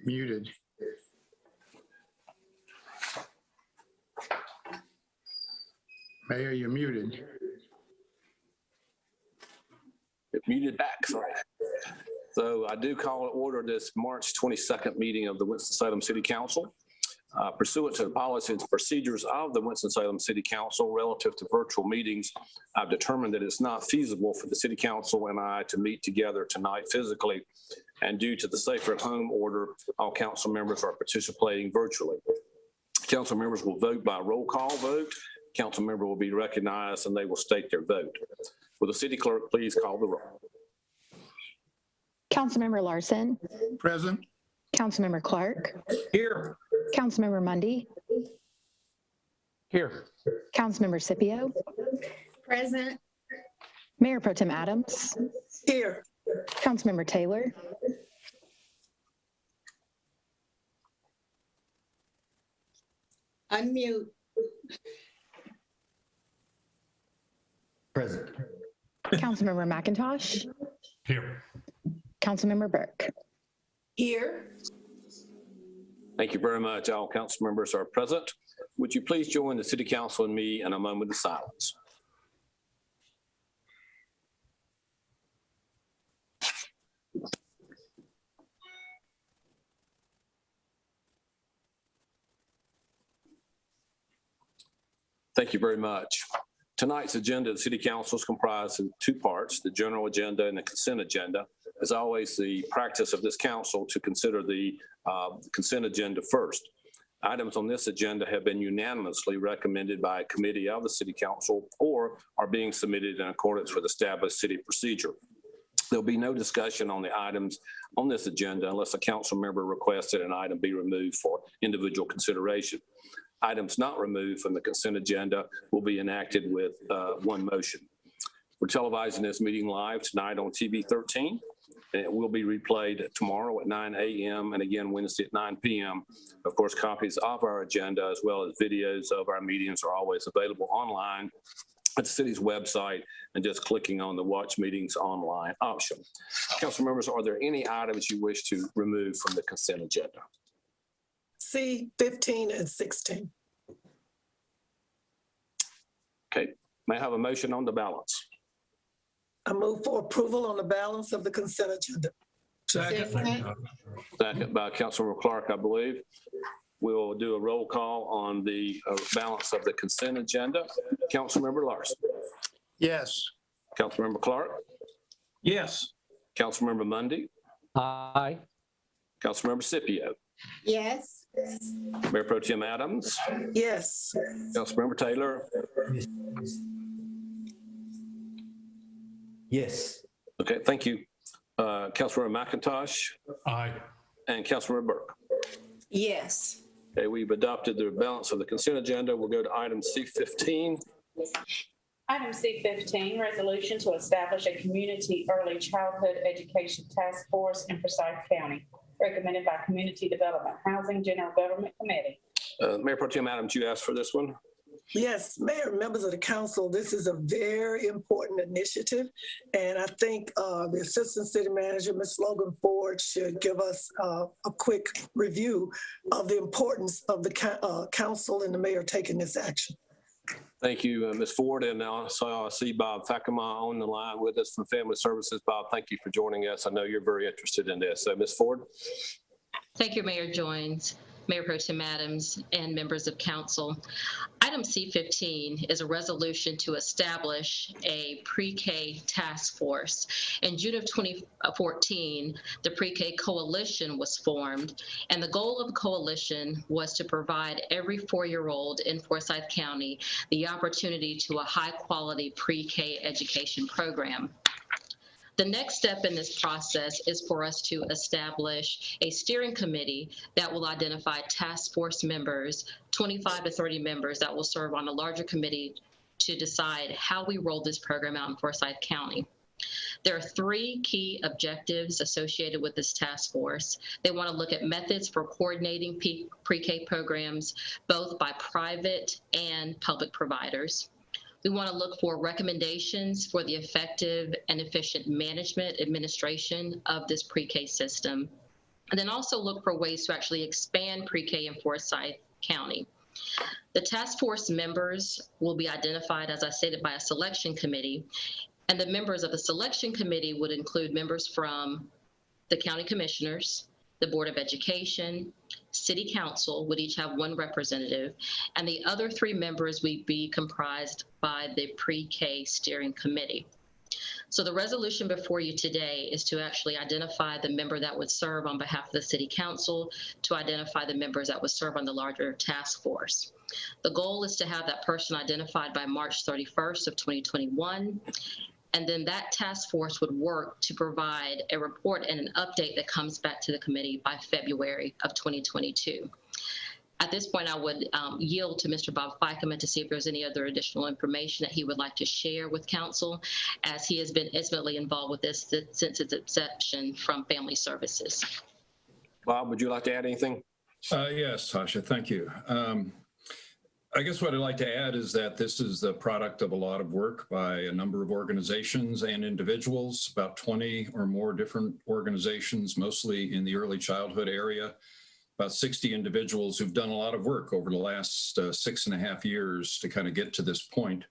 muted. Mayor, you're muted. It muted back, sorry. So I do call to order this March 22nd meeting of the Winston-Salem City Council. Pursuant to the policies and procedures of the Winston-Salem City Council relative to virtual meetings, I've determined that it's not feasible for the City Council and I to meet together tonight physically. And due to the Safer at Home order, all council members are participating virtually. Council members will vote by roll call vote. Council member will be recognized and they will state their vote. Will the city clerk please call the roll? Councilmember Larson. Present. Councilmember Clark. Here. Councilmember Mundy. Here. Councilmember Scipio. Present. Mayor Pro Tem Adams. Here. Councilmember Taylor. Unmute. Present. Councilmember McIntosh. Here. Councilmember Burke. Here. Thank you very much. All council members are present. Would you please join the City Council and me in a moment of silence? Thank you very much. Tonight's agenda of the City Council is comprised of two parts, the general agenda and the consent agenda. As always, the practice of this council to consider the consent agenda first. Items on this agenda have been unanimously recommended by a committee of the City Council or are being submitted in accordance with established city procedure. There'll be no discussion on the items on this agenda unless a council member requests that an item be removed for individual consideration. Items not removed from the consent agenda will be enacted with one motion. We're televising this meeting live tonight on TV 13. And it will be replayed tomorrow at 9 a.m. and again Wednesday at 9 p.m. Of course, copies of our agenda as well as videos of our meetings are always available online at the city's website and just clicking on the Watch Meetings Online option. Council members, are there any items you wish to remove from the consent agenda? C, 15 and 16. Okay, may I have a motion on the balance? I move for approval on the balance of the consent agenda. Second. Second by Councilmember Clark, I believe. We'll do a roll call on the balance of the consent agenda. Councilmember Larson. Yes. Councilmember Clark. Yes. Councilmember Mundy. Aye. Councilmember Scipio. Yes. Mayor Pro Tem Adams. Yes. Councilmember Taylor. Yes. Okay, thank you. Councilmember McIntosh. Aye. And Councilmember Burke. Yes. Okay, we've adopted the balance of the consent agenda. We'll go to item C15. Item C15, resolution to establish a community early childhood education task force in Forsyth County, recommended by Community Development Housing General Government Committee. Mayor Pro Tem Adams, you asked for this one? Yes, Mayor, members of the council, this is a very important initiative. And I think the Assistant City Manager, Ms. Logan Ford, should give us a quick review of the importance of the council and the mayor taking this action. Thank you, Ms. Ford. And also I see Bob Fakema on the line with us from Family Services. Bob, thank you for joining us. I know you're very interested in this. So Ms. Ford. Thank you, Mayor Joines, Mayor Pro Tem Adams, and members of council. Item C15 is a resolution to establish a PreK task force. In June of 2014, the PreK coalition was formed, and the goal of the coalition was to provide every 4-year-old in Forsyth County the opportunity to a high-quality PreK education program. The next step in this process is for us to establish a steering committee that will identify task force members, 25 to 30 members that will serve on a larger committee to decide how we roll this program out in Forsyth County. There are 3 key objectives associated with this task force. They want to look at methods for coordinating PreK programs, both by private and public providers. We want to look for recommendations for the effective and efficient management administration of this PreK system. and then also look for ways to actually expand pre-K in Forsyth County. The task force members will be identified, as I stated, by a selection committee, and the members of the selection committee would include members from the county commissioners, the Board of Education, City Council would each have one representative, and the other 3 members would be comprised by the pre-K steering committee. So the resolution before you today is to actually identify the member that would serve on behalf of the City Council, to identify the members that would serve on the larger task force. The goal is to have that person identified by March 31st of 2021. And then that task force would work to provide a report and an update that comes back to the committee by February of 2022. At this point, I would yield to Mr. Bob Feikeman to see if there's any other additional information that he would like to share with council, as he has been intimately involved with this since its inception from Family Services. Bob, would you like to add anything? Yes, Tasha, thank you. I guess what I'd like to add is that this is the product of a lot of work by a number of organizations and individuals, about 20 or more different organizations, mostly in the early childhood area, about 60 individuals who've done a lot of work over the last 6.5 years to kind of get to this point.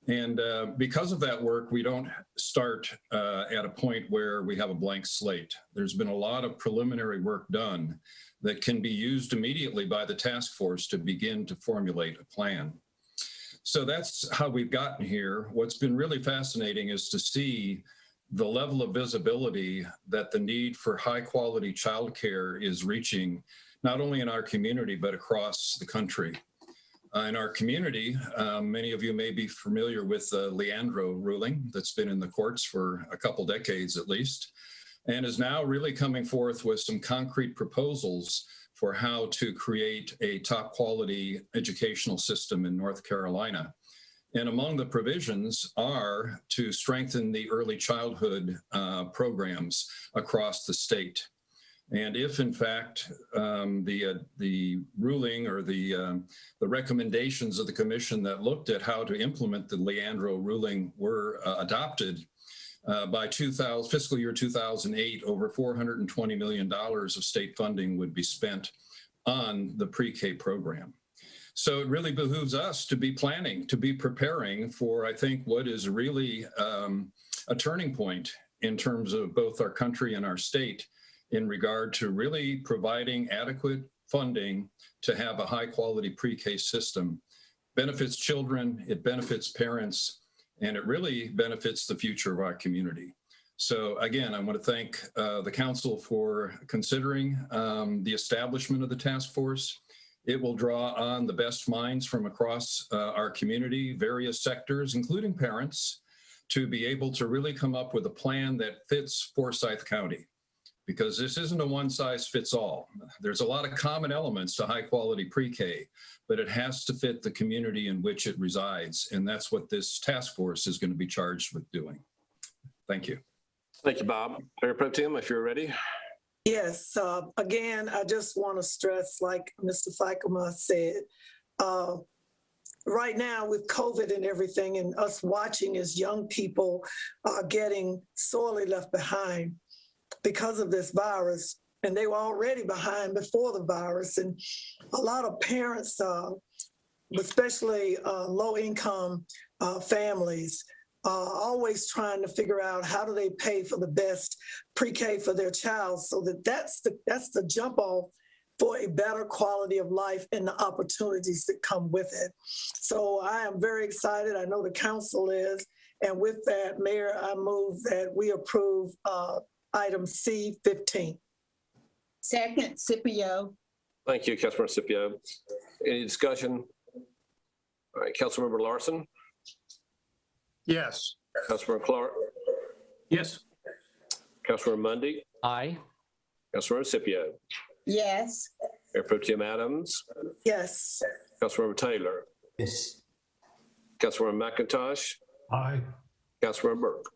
And because of that work, we don't start at a point where we have a blank slate. There's been a lot of preliminary work done that can be used immediately by the task force to begin to formulate a plan. So that's how we've gotten here. What's been really fascinating is to see the level of visibility that the need for high quality childcare is reaching, not only in our community, but across the country. In our community, many of you may be familiar with the Leandro ruling that's been in the courts for a couple decades at least, and is now really coming forth with some concrete proposals for how to create a top quality educational system in North Carolina. And among the provisions are to strengthen the early childhood programs across the state. And if in fact the ruling or the recommendations of the commission that looked at how to implement the Leandro ruling were adopted, by fiscal year 2008, over $420 million of state funding would be spent on the pre-K program. So it really behooves us to be planning, to be preparing for, I think, what is really a turning point in terms of both our country and our state in regard to really providing adequate funding to have a high quality pre-K system. Benefits children, it benefits parents, and it really benefits the future of our community. So again, I want to thank the council for considering the establishment of the task force. It will draw on the best minds from across our community, various sectors, including parents, to be able to really come up with a plan that fits Forsyth County, because this isn't a one-size-fits-all. There's a lot of common elements to high-quality pre-K, but it has to fit the community in which it resides, and that's what this task force is going to be charged with doing. Thank you. Thank you, Bob. Mayor Pro Tem, if you're ready. Yes, again, I just want to stress, like Mr. Feikeman said, right now with COVID and everything, and us watching as young people are getting sorely left behind because of this virus, and they were already behind before the virus. And a lot of parents, especially low-income families, always trying to figure out how do they pay for the best pre-K for their child, so that's the jump off for a better quality of life and the opportunities that come with it. So I am very excited. I know the council is. And with that, Mayor, I move that we approve item C15. Second, Scipio. Thank you, Councilmember Scipio. Any discussion? All right, Councilmember Larson. Yes. Councilmember Clark. Yes. Councilmember Mundy. Aye. Councilmember Scipio. Yes. Mayor Pro Tem Adams. Yes. Councilmember Taylor. Yes. Councilmember McIntosh. Aye. Councilmember Burke.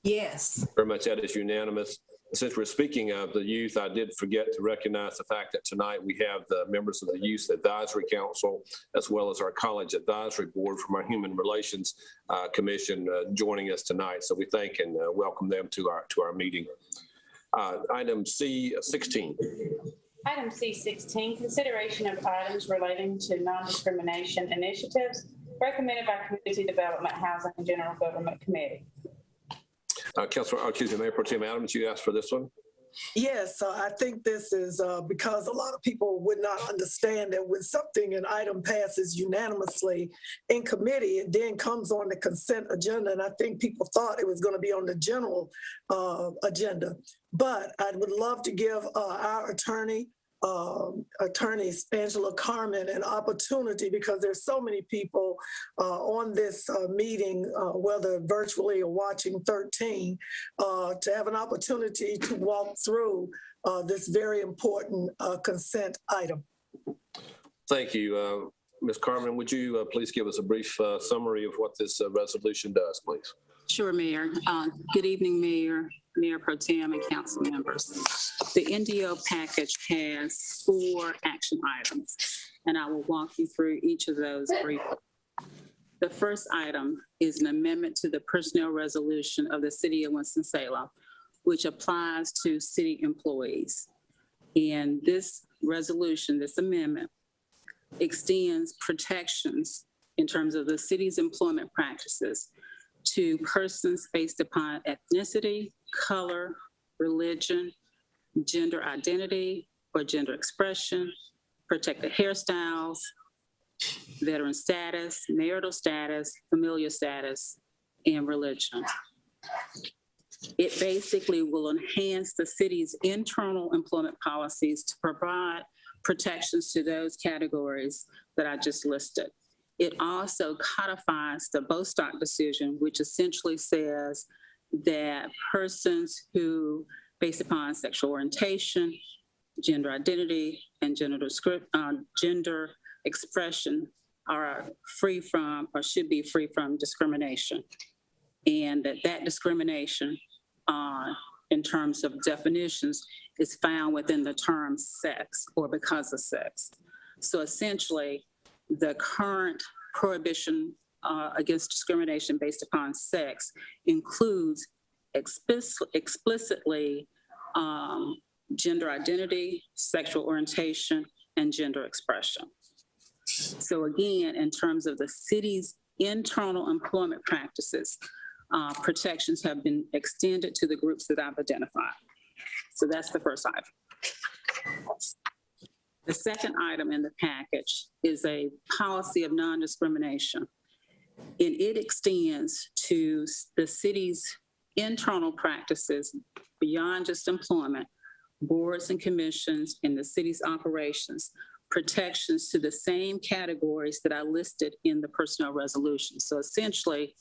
Yes. Very much that is unanimous. Since we're speaking of the youth, I did forget to recognize the fact that tonight we have the members of the Youth Advisory Council, as well as our College Advisory Board from our Human Relations Commission joining us tonight. So we thank and welcome them to our meeting. Item C16. Item C16, consideration of items relating to non-discrimination initiatives recommended by Community Development, Housing, and General Government Committee. Mayor Pro Tem Adams, you asked for this one? Yes, I think this is because a lot of people would not understand that when an item passes unanimously in committee, it then comes on the consent agenda. And I think people thought it was going to be on the general agenda. But I would love to give our attorney, Angela Carmen, an opportunity, because there's so many people on this meeting, whether virtually or watching 13, to have an opportunity to walk through this very important consent item. Thank you. Ms. Carmen, would you please give us a brief summary of what this resolution does, please? Sure, Mayor. Good evening, Mayor Pro Tem, and council members. The NDO package has 4 action items, and I will walk you through each of those briefly. The first item is an amendment to the personnel resolution of the City of Winston-Salem, which applies to city employees. And this resolution, this amendment, extends protections in terms of the city's employment practices to persons based upon ethnicity, color, religion, gender identity or gender expression, protected hairstyles, veteran status, marital status, familial status, and religion. It basically will enhance the city's internal employment policies to provide protections to those categories that I just listed. It also codifies the Bostock decision, which essentially says that persons who, based upon sexual orientation, gender identity, and gender expression are free from or should be free from discrimination. And that discrimination in terms of definitions is found within the term sex or because of sex. So essentially, the current prohibition against discrimination based upon sex includes explicitly gender identity, sexual orientation, and gender expression. So again, in terms of the city's internal employment practices, protections have been extended to the groups that I've identified. So that's the first item. The second item in the package is a policy of non-discrimination, and it extends to the city's internal practices beyond just employment, boards and commissions, and the city's operations, protections to the same categories that I listed in the personnel resolution. So essentially,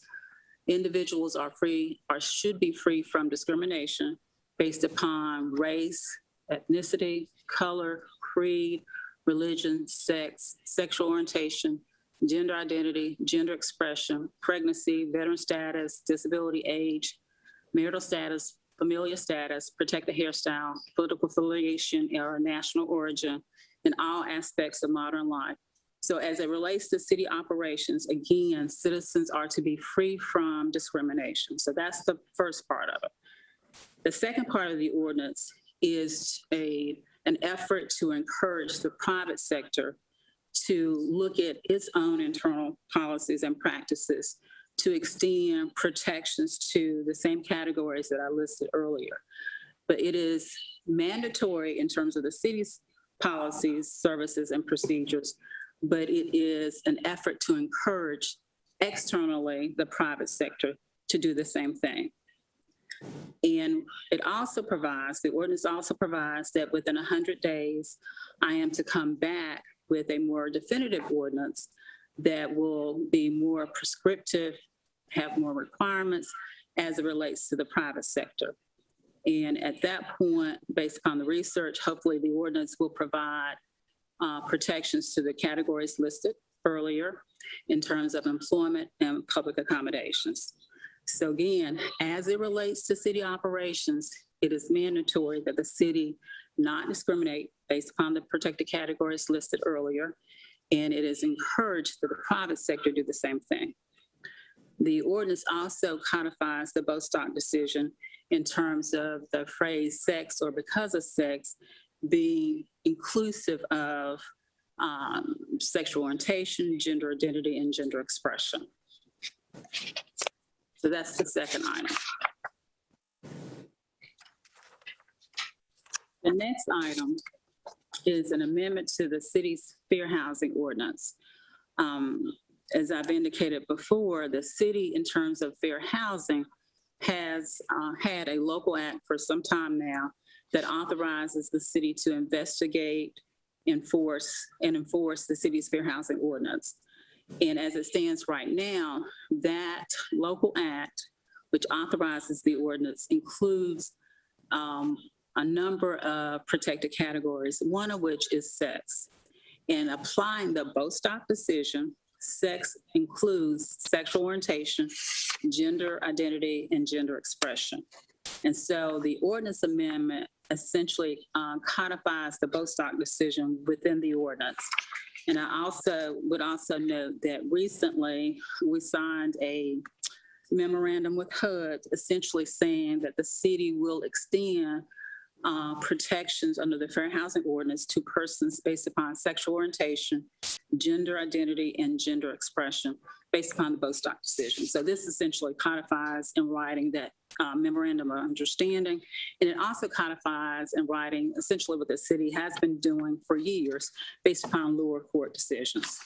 individuals are free or should be free from discrimination based upon race, ethnicity, color, creed, religion, sex, sexual orientation, gender identity, gender expression, pregnancy, veteran status, disability, age, marital status, familial status, protected hairstyle, political affiliation, or national origin, in all aspects of modern life. So as it relates to city operations, again, citizens are to be free from discrimination. So that's the first part of it. The second part of the ordinance is an effort to encourage the private sector to look at its own internal policies and practices to extend protections to the same categories that I listed earlier. But it is mandatory in terms of the city's policies, services, and procedures, but it is an effort to encourage externally the private sector to do the same thing. And it also provides, the ordinance also provides that within 100 days, I am to come back with a more definitive ordinance that will be more prescriptive, have more requirements as it relates to the private sector. And at that point, based upon the research, hopefully the ordinance will provide protections to the categories listed earlier in terms of employment and public accommodations. So again, as it relates to city operations, it is mandatory that the city not discriminate based upon the protected categories listed earlier, and it is encouraged that the private sector do the same thing. The ordinance also codifies the Bostock decision in terms of the phrase sex or because of sex being inclusive of sexual orientation, gender identity, and gender expression. So that's the second item. The next item is an amendment to the city's fair housing ordinance. As I've indicated before, the city, in terms of fair housing, has had a local act for some time now that authorizes the city to investigate, enforce the city's fair housing ordinance. And as it stands right now, that local act, which authorizes the ordinance, includes a number of protected categories, one of which is sex. And applying the Bostock decision, sex includes sexual orientation, gender identity, and gender expression. And so the ordinance amendment essentially codifies the Bostock decision within the ordinance. And I would also note that recently we signed a memorandum with HUD essentially saying that the city will extend protections under the Fair Housing Ordinance to persons based upon sexual orientation, gender identity, and gender expression based upon the Bostock decision. So this essentially codifies in writing that memorandum of understanding, and it also codifies in writing essentially what the city has been doing for years based upon lower court decisions.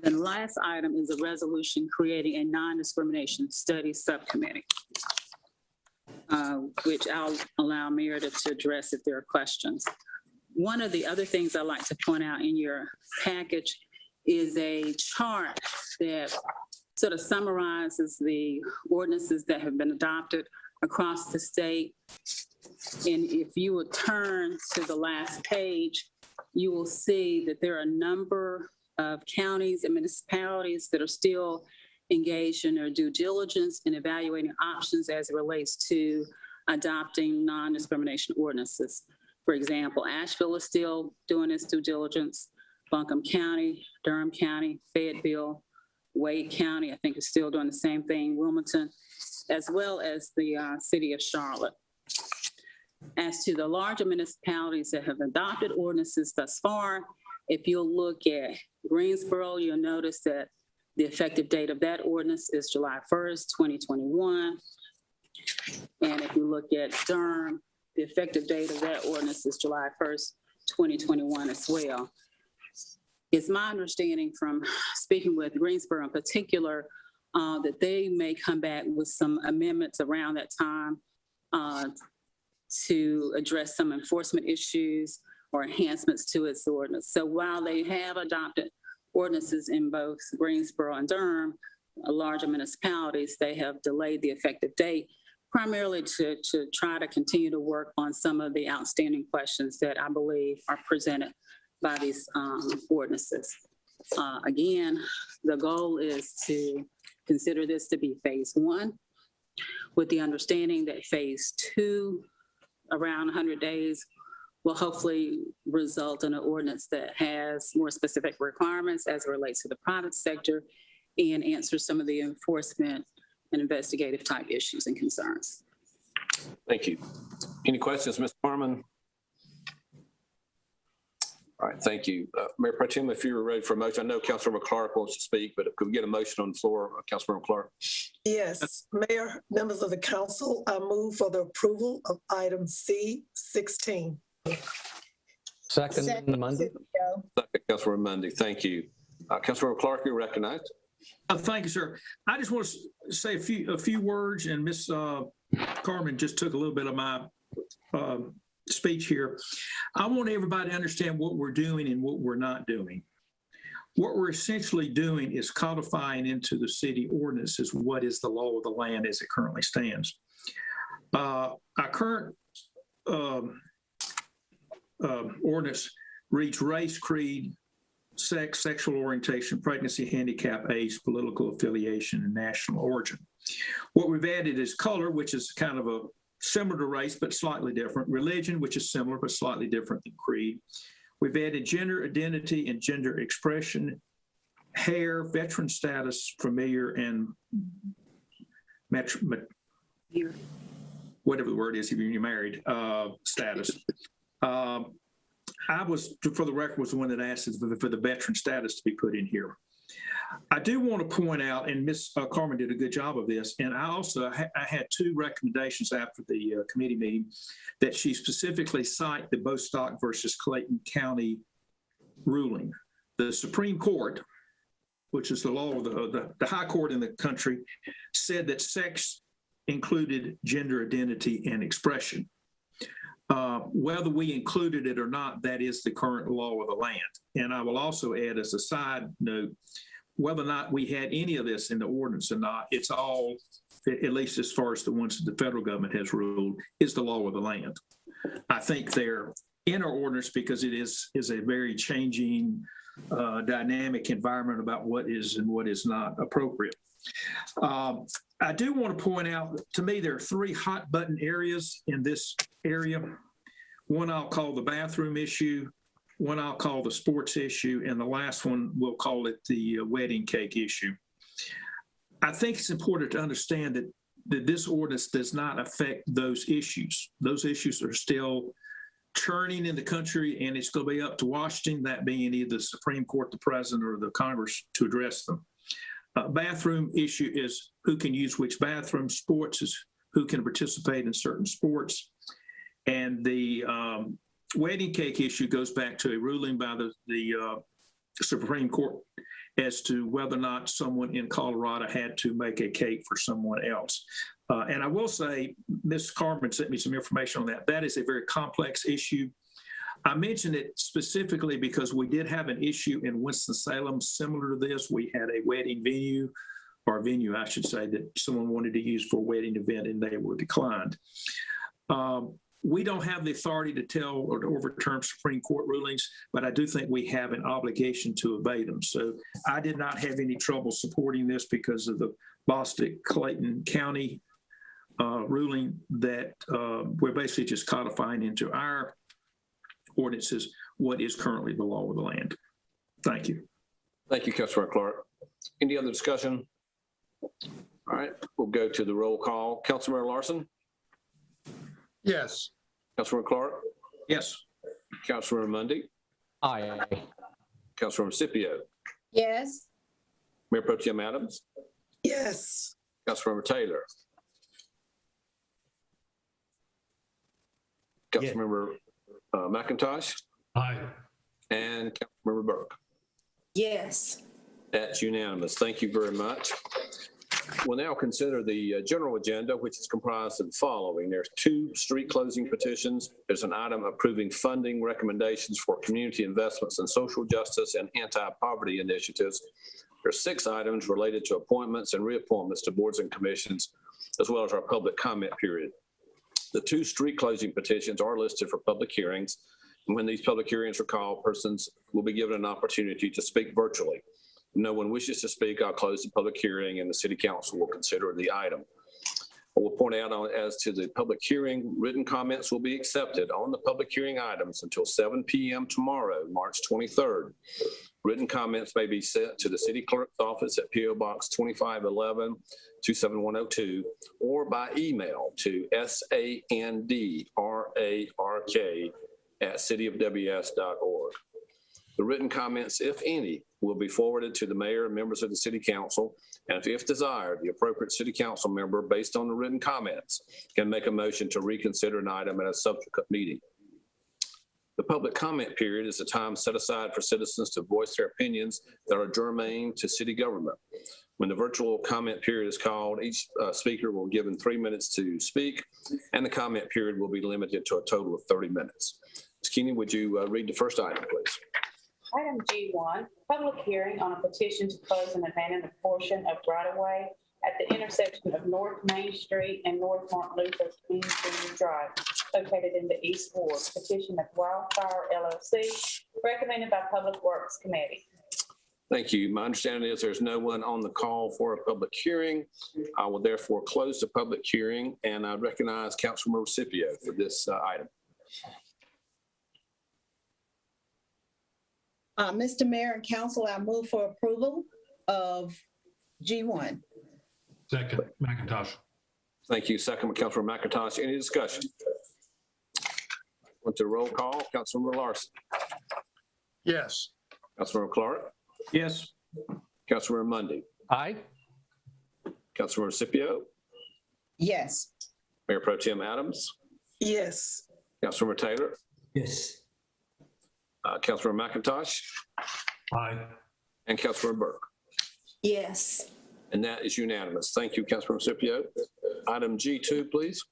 The last item is a resolution creating a non-discrimination study subcommittee, which I'll allow Meredith to address if there are questions. One of the other things I like to point out in your package is a chart that sort of summarizes the ordinances that have been adopted across the state. And if you would turn to the last page, you will see that there are a number of counties and municipalities that are still engaged in their due diligence and evaluating options as it relates to adopting non-discrimination ordinances. For example, Asheville is still doing its due diligence. Buncombe County, Durham County, Fayetteville, Wade County, I think is still doing the same thing, Wilmington, as well as the city of Charlotte. As to the larger municipalities that have adopted ordinances thus far, if you'll look at Greensboro, you'll notice that the effective date of that ordinance is July 1st, 2021. And if you look at Durham, the effective date of that ordinance is July 1st, 2021 as well. It's my understanding from speaking with Greensboro in particular that they may come back with some amendments around that time to address some enforcement issues or enhancements to its ordinance. So while they have adopted ordinances in both Greensboro and Durham, larger municipalities, they have delayed the effective date primarily to try to continue to work on some of the outstanding questions that I believe are presented by these ordinances. Again, the goal is to consider this to be phase one, with the understanding that phase two, around 100 days, will hopefully result in an ordinance that has more specific requirements as it relates to the private sector and answers some of the enforcement and investigative type issues and concerns. Thank you. Any questions, Ms. Harmon? All right, thank you. Mayor Pro Tem, if you're ready for a motion, I know Councilmember Clark wants to speak, but could we get a motion on the floor, Councilmember Clark? Yes, Mayor, members of the council, I move for the approval of item C16. Second, Mundy. Second, Councilmember Mundy, thank you. Councilmember Clark, you're recognized. Thank you, sir. I just want to say a few words, and Ms. Carmen just took a little bit of my speech here. I want everybody to understand what we're doing and what we're not doing. What we're essentially doing is codifying into the city ordinances what is the law of the land as it currently stands. Our current ordinance reads race, creed, sex, sexual orientation, pregnancy, handicap, age, political affiliation, and national origin. What we've added is color, which is kind of a similar to race, but slightly different. Religion, which is similar, but slightly different than creed. We've added gender identity and gender expression, hair, veteran status, familiar, and whatever the word is, if you're married, status. I was, for the record, was the one that asked for the veteran status to be put in here. I do want to point out, and Ms. Carmen did a good job of this, and I also I had two recommendations after the committee meeting that she specifically cite the Bostock versus Clayton County ruling. The Supreme Court, which is the law of the high court in the country, said that sex included gender identity and expression. Whether we included it or not, that is the current law of the land. And I will also add as a side note, whether or not we had any of this in the ordinance or not, it's all, at least as far as the ones that the federal government has ruled, is the law of the land. I think they're in our ordinance because it is a very changing, dynamic environment about what is and what is not appropriate. I do want to point out, to me, there are three hot button areas in this area. One I'll call the bathroom issue, one I'll call the sports issue, and the last one, we'll call it the wedding cake issue. I think it's important to understand that this ordinance does not affect those issues. Those issues are still churning in the country, and it's going to be up to Washington, that being either the Supreme Court, the President, or the Congress, to address them. Bathroom issue is who can use which bathroom. Sports is who can participate in certain sports. And the wedding cake issue goes back to a ruling by the Supreme Court as to whether or not someone in Colorado had to make a cake for someone else. And I will say, Ms. Carmen sent me some information on that. That is a very complex issue. I mentioned it specifically because we did have an issue in Winston-Salem similar to this. We had a wedding venue, or venue, I should say, that someone wanted to use for a wedding event, and they were declined. We don't have the authority to tell or to overturn Supreme Court rulings, but I do think we have an obligation to obey them. So I did not have any trouble supporting this because of the Bostock-Clayton County ruling that we're basically just codifying into our ordinances what is currently the law of the land. Thank you. Thank you, Councilmember Clark. Any other discussion? All right, we'll go to the roll call. Councilmember Larson? Yes. Councilmember Clark? Yes. Councilmember Mundy? Aye. Councilmember Scipio? Yes. Mayor Pro Tem Adams? Yes. Councilmember Taylor? Yes. Councilmember McIntosh? Aye. And Councilmember Burke? Yes. That's unanimous. Thank you very much. We'll now consider the general agenda, which is comprised of the following. There's 2 street closing petitions. There's an item approving funding recommendations for community investments in social justice and anti-poverty initiatives. There's 6 items related to appointments and reappointments to boards and commissions, as well as our public comment period. The 2 street closing petitions are listed for public hearings. And when these public hearings are called, persons will be given an opportunity to speak virtually. If no one wishes to speak, I'll close the public hearing and the City Council will consider the item. I will point out as to the public hearing, written comments will be accepted on the public hearing items until 7 p.m. tomorrow, March 23rd. Written comments may be sent to the City Clerk's office at P.O. Box 2511, 27102, or by email to sandrark@cityofws.org. The written comments, if any, will be forwarded to the mayor and members of the City Council, and if desired, the appropriate City Council member, based on the written comments, can make a motion to reconsider an item at a subsequent meeting. The public comment period is a time set aside for citizens to voice their opinions that are germane to city government. When the virtual comment period is called, each speaker will be given 3 minutes to speak, and the comment period will be limited to a total of 30 minutes. Ms. Keeney, would you read the first item, please? Item G1, public hearing on a petition to close and abandon a portion of right-of-way at the intersection of North Main Street and North Martin Luther King Jr. Drive, located in the East Ward. Petition of Wildfire LLC, recommended by Public Works Committee. Thank you. My understanding is there's no one on the call for a public hearing. I will therefore close the public hearing, and I recognize Councilmember Scipio for this item. Mr. Mayor and Council, I move for approval of G1. Second, McIntosh. Thank you. Second by Councilmember McIntosh. Any discussion? Went to roll call. Councilmember Larson. Yes. Councilmember Clark. Yes. Councilmember Mundy. Aye. Councilmember Scipio. Yes. Mayor Pro Tem Adams. Yes. Councilmember Taylor. Yes. Councilmember McIntosh. Aye. And Councilmember Burke. Yes. And that is unanimous. Thank you, Councilmember Scipio. Item G2, please.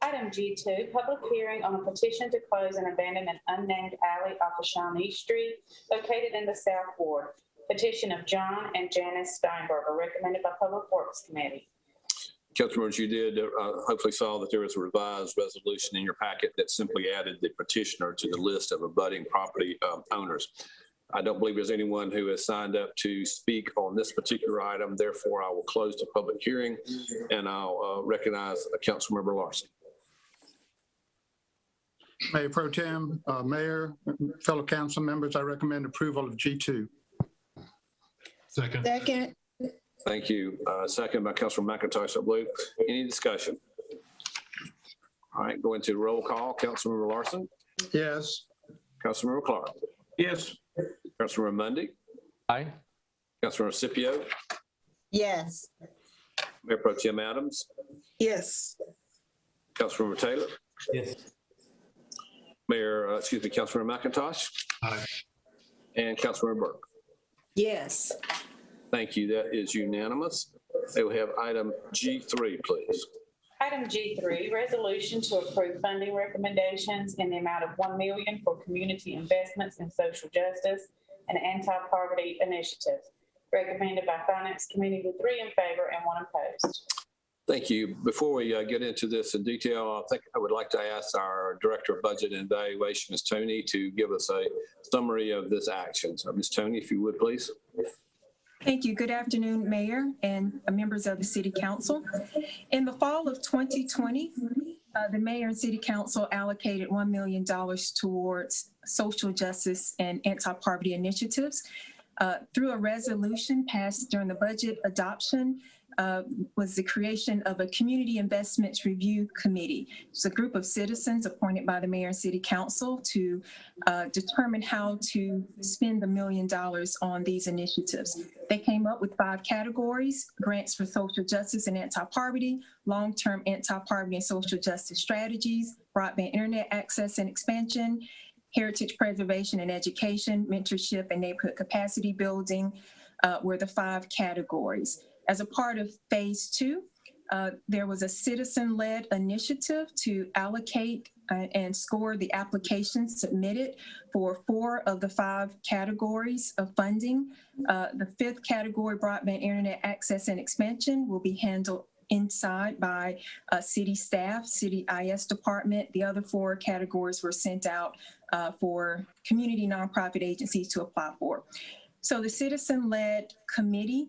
Item G2, public hearing on a petition to close and abandon an unnamed alley off of Shawnee Street located in the South Ward. Petition of John and Janice Steinberger, recommended by Public Works Committee. Councilmembers, you did hopefully saw that there was a revised resolution in your packet that simply added the petitioner to the list of abutting property owners. I don't believe there's anyone who has signed up to speak on this particular item. Therefore, I will close the public hearing and I'll recognize Councilmember Larson. Mayor Pro Tem, Mayor, fellow council members, I recommend approval of G2. Second. Second. Thank you. Second by Councilmember McIntosh, I believe. Any discussion? All right, going to roll call. Councilmember Larson. Yes. Councilmember Clark. Yes. Councilmember Mundy. Aye. Councilmember Scipio. Yes. Mayor Pro Tem Adams. Yes. Councilmember Taylor. Yes. Councilmember McIntosh. Aye. And Councilmember Burke. Yes. Thank you. That is unanimous. May we have item G3, please? Item G3, resolution to approve funding recommendations in the amount of $1 million for community investments in social justice and anti-poverty initiatives, recommended by Finance Committee with 3 in favor and 1 opposed. Thank you. Before we get into this in detail, I think I would like to ask our Director of Budget and Evaluation, Ms. Tony, to give us a summary of this action. So, Ms. Tony, if you would, please. Thank you. Good afternoon, Mayor and members of the City Council. In the fall of 2020, the Mayor and City Council allocated $1 million towards social justice and anti-poverty initiatives. Through a resolution passed during the budget adoption, was the creation of a Community Investments Review Committee. It's a group of citizens appointed by the Mayor and City Council to determine how to spend the $1 million on these initiatives. They came up with 5 categories: grants for social justice and anti-poverty, long-term anti-poverty and social justice strategies, broadband internet access and expansion, heritage preservation and education, mentorship and neighborhood capacity building were the 5 categories. As a part of phase 2, there was a citizen-led initiative to allocate and score the applications submitted for 4 of the 5 categories of funding. The 5th category, broadband internet access and expansion, will be handled inside by city staff, city IS department. The other 4 categories were sent out for community nonprofit agencies to apply for. So the citizen-led committee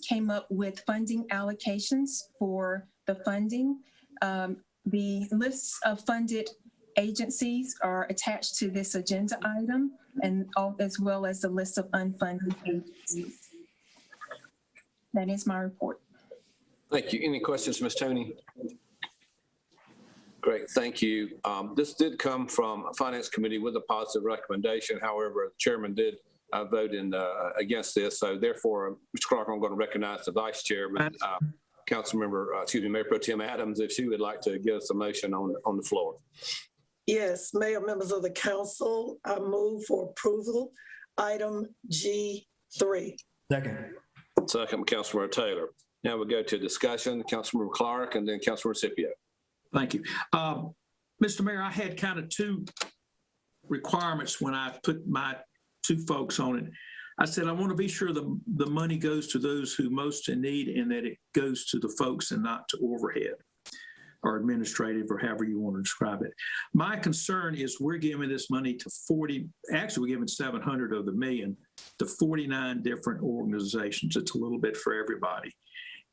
came up with funding allocations for the funding. The lists of funded agencies are attached to this agenda item, and as well as the list of unfunded agencies. That is my report. Thank you. Any questions, Ms. Tony? Great, thank you. This did come from Finance Committee with a positive recommendation. However, the chairman did vote against this. So therefore, Mr. Clark, I'm going to recognize the Vice Chairman, Mayor Pro Tem Adams, if she would like to give us a motion on the floor. Yes, Mayor, members of the council, I move for approval, item G3. Second. Second, Councilmember Taylor. Now we'll go to discussion, Councilmember Clark and then Councilmember Scipio. Thank you. Mr. Mayor, I had kind of 2 requirements when I put my 2 folks on it. I said, I want to be sure the money goes to those who most in need and that it goes to the folks and not to overhead or administrative or however you want to describe it. My concern is we're giving this money to we're giving 700 of the million to 49 different organizations. It's a little bit for everybody.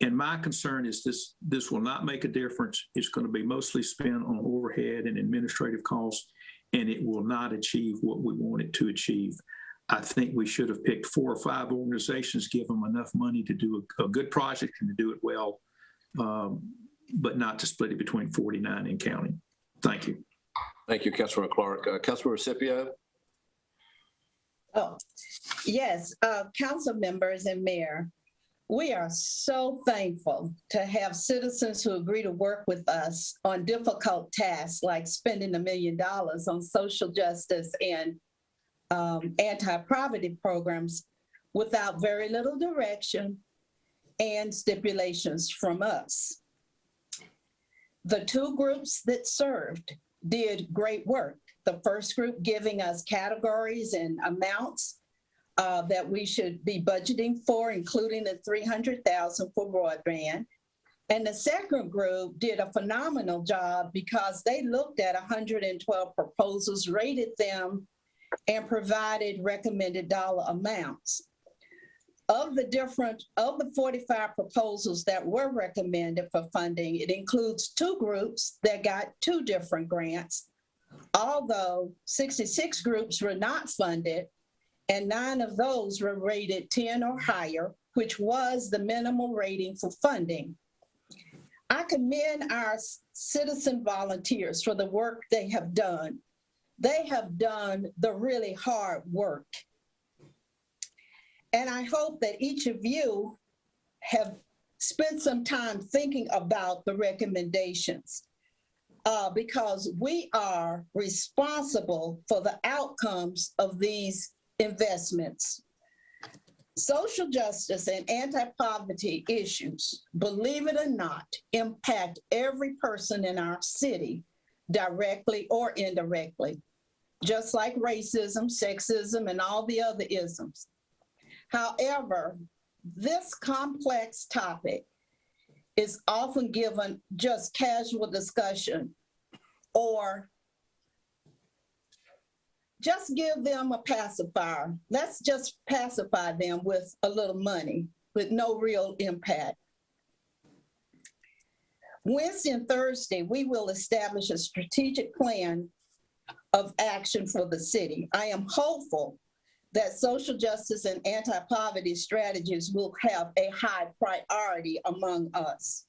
And my concern is this will not make a difference. It's going to be mostly spent on overhead and administrative costs, and it will not achieve what we want it to achieve. I think we should have picked 4 or 5 organizations, give them enough money to do a good project and to do it well, but not to split it between 49 and county. Thank you. Thank you, Councilmember Clark. Councilmember Scipio? Oh, yes, council members and mayor, we are so thankful to have citizens who agree to work with us on difficult tasks like spending $1 million on social justice and anti-poverty programs without very little direction and stipulations from us. The 2 groups that served did great work. The first group giving us categories and amounts that we should be budgeting for, including the $300,000 for broadband. And the second group did a phenomenal job because they looked at 112 proposals, rated them, and provided recommended dollar amounts. Of the 45 proposals that were recommended for funding, it includes 2 groups that got 2 different grants, although 66 groups were not funded, and 9 of those were rated 10 or higher, which was the minimal rating for funding. I commend our citizen volunteers for the work they have done. They have done the really hard work. And I hope that each of you have spent some time thinking about the recommendations because we are responsible for the outcomes of these investments. Social justice and anti-poverty issues, believe it or not, impact every person in our city directly or indirectly, just like racism, sexism, and all the other isms. However, this complex topic is often given just casual discussion or just give them a pacifier. Let's just pacify them with a little money with no real impact. Wednesday and Thursday, we will establish a strategic plan of action for the city. I am hopeful that social justice and anti-poverty strategies will have a high priority among us.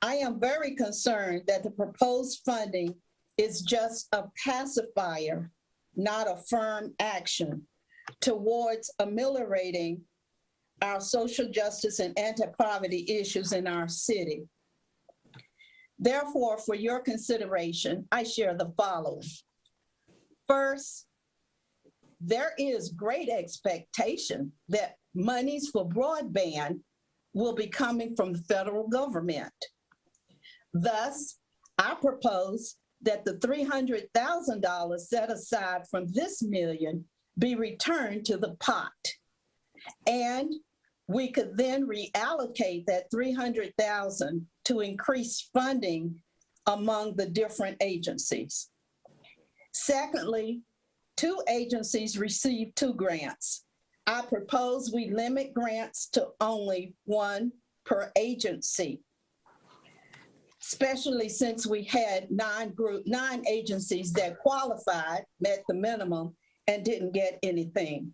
I am very concerned that the proposed funding is just a pacifier, not a firm action towards ameliorating our social justice and anti-poverty issues in our city. Therefore, for your consideration, I share the following. First, there is great expectation that monies for broadband will be coming from the federal government. Thus, I propose that the $300,000 set aside from this million be returned to the pot. And we could then reallocate that $300,000 to increase funding among the different agencies. Secondly, 2 agencies received 2 grants. I propose we limit grants to only 1 per agency, especially since we had 9 agencies that qualified, met the minimum, and didn't get anything.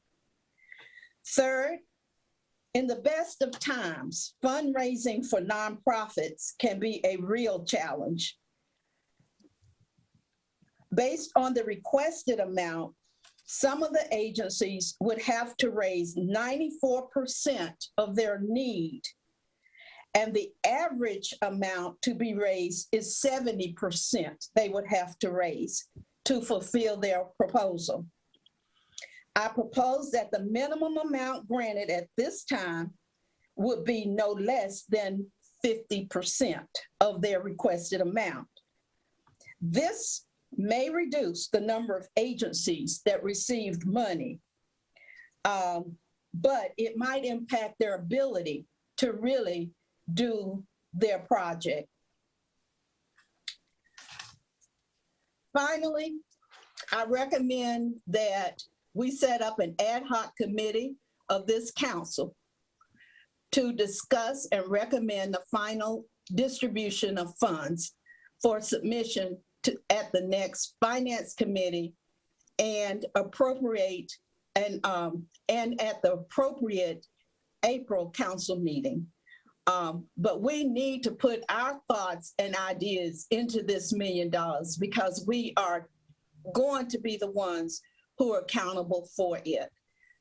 Third, in the best of times, fundraising for nonprofits can be a real challenge. Based on the requested amount, some of the agencies would have to raise 94% of their need, and the average amount to be raised is 70% they would have to raise to fulfill their proposal. I propose that the minimum amount granted at this time would be no less than 50% of their requested amount. This may reduce the number of agencies that received money, but it might impact their ability to really do their project. Finally, I recommend that we set up an ad hoc committee of this council to discuss and recommend the final distribution of funds for submission at the next finance committee and appropriate and at the appropriate April council meeting. But we need to put our thoughts and ideas into this $1 million because we are going to be the ones who are accountable for it.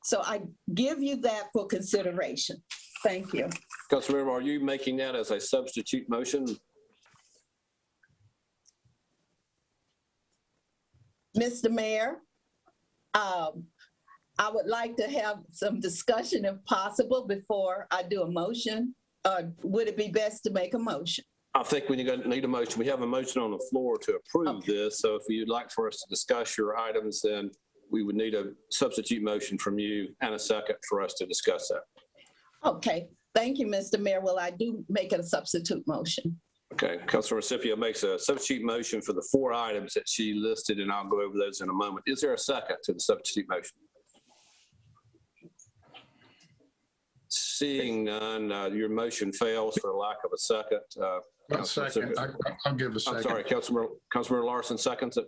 So I give you that for consideration. Thank you. Councilmember, are you making that as a substitute motion? Mr. Mayor, I would like to have some discussion if possible before I do a motion. Would it be best to make a motion? I think we need a motion. We have a motion on the floor to approve this. So if you'd like for us to discuss your items, then we would need a substitute motion from you and a second for us to discuss that. Okay, thank you, Mr. Mayor. Well, I do make it a substitute motion. Okay, Councilor Recipio makes a substitute motion for the 4 items that she listed, and I'll go over those in a moment. Is there a second to the substitute motion? Seeing none, your motion fails for lack of a second. A second. I'll give a second. I'm sorry, Councilmember Larson seconds it.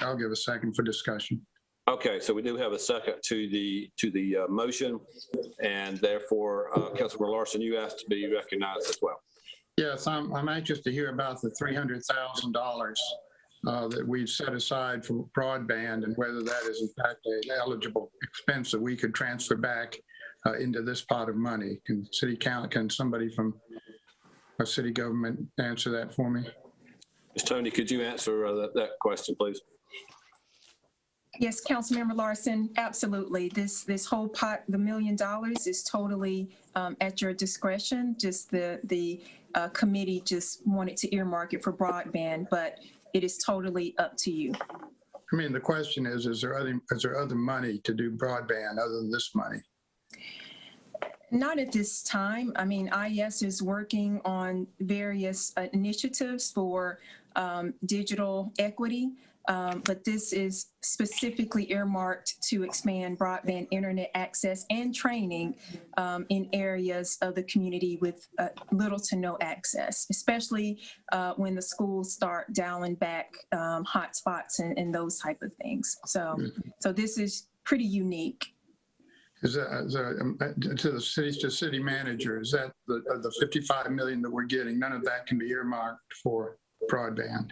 I'll give a second for discussion. Okay, so we do have a second to the motion, and therefore, Councilmember Larson, you asked to be recognized as well. Yes, I'm anxious to hear about the $300,000 that we've set aside for broadband and whether that is in fact an eligible expense that we could transfer back into this pot of money. Can somebody from a city government answer that for me? Ms. Tony, could you answer that question, please? Yes, Councilmember Larson, absolutely. This whole pot, the $1 million, is totally at your discretion. Just the committee just wanted to earmark it for broadband, but it is totally up to you. I mean, the question is there other money to do broadband other than this money? Not at this time. I mean, IS is working on various initiatives for digital equity, but this is specifically earmarked to expand broadband internet access and training in areas of the community with little to no access, especially when the schools start dialing back hotspots and those type of things. So this is pretty unique. Is that to the city manager? Is that the $55 million that we're getting? None of that can be earmarked for broadband.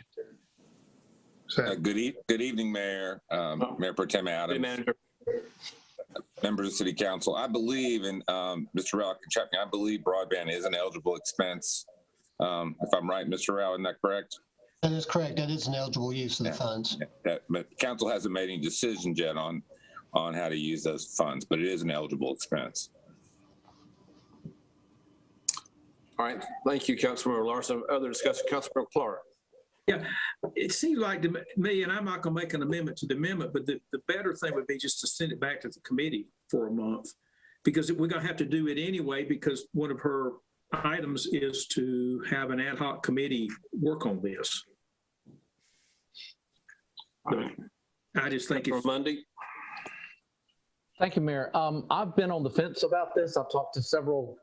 Good evening, Mayor, Mayor Pro Tem Adams, members of City Council. I believe, and Mr. Rao can check me, I believe broadband is an eligible expense. If I'm right, Mr. Rao, isn't that correct? That is correct. That is an eligible use of the funds. But council hasn't made any decisions yet on how to use those funds, but it is an eligible expense. All right, thank you, Councilmember Larson. Other discussion, Councilmember Clark. Yeah, it seems like to me, and I'm not going to make an amendment to the amendment, but the better thing would be just to send it back to the committee for a month, because we're going to have to do it anyway, because one of her items is to have an ad hoc committee work on this. Right. I just think it's Mundy. Thank you, Mayor. I've been on the fence about this. I've talked to several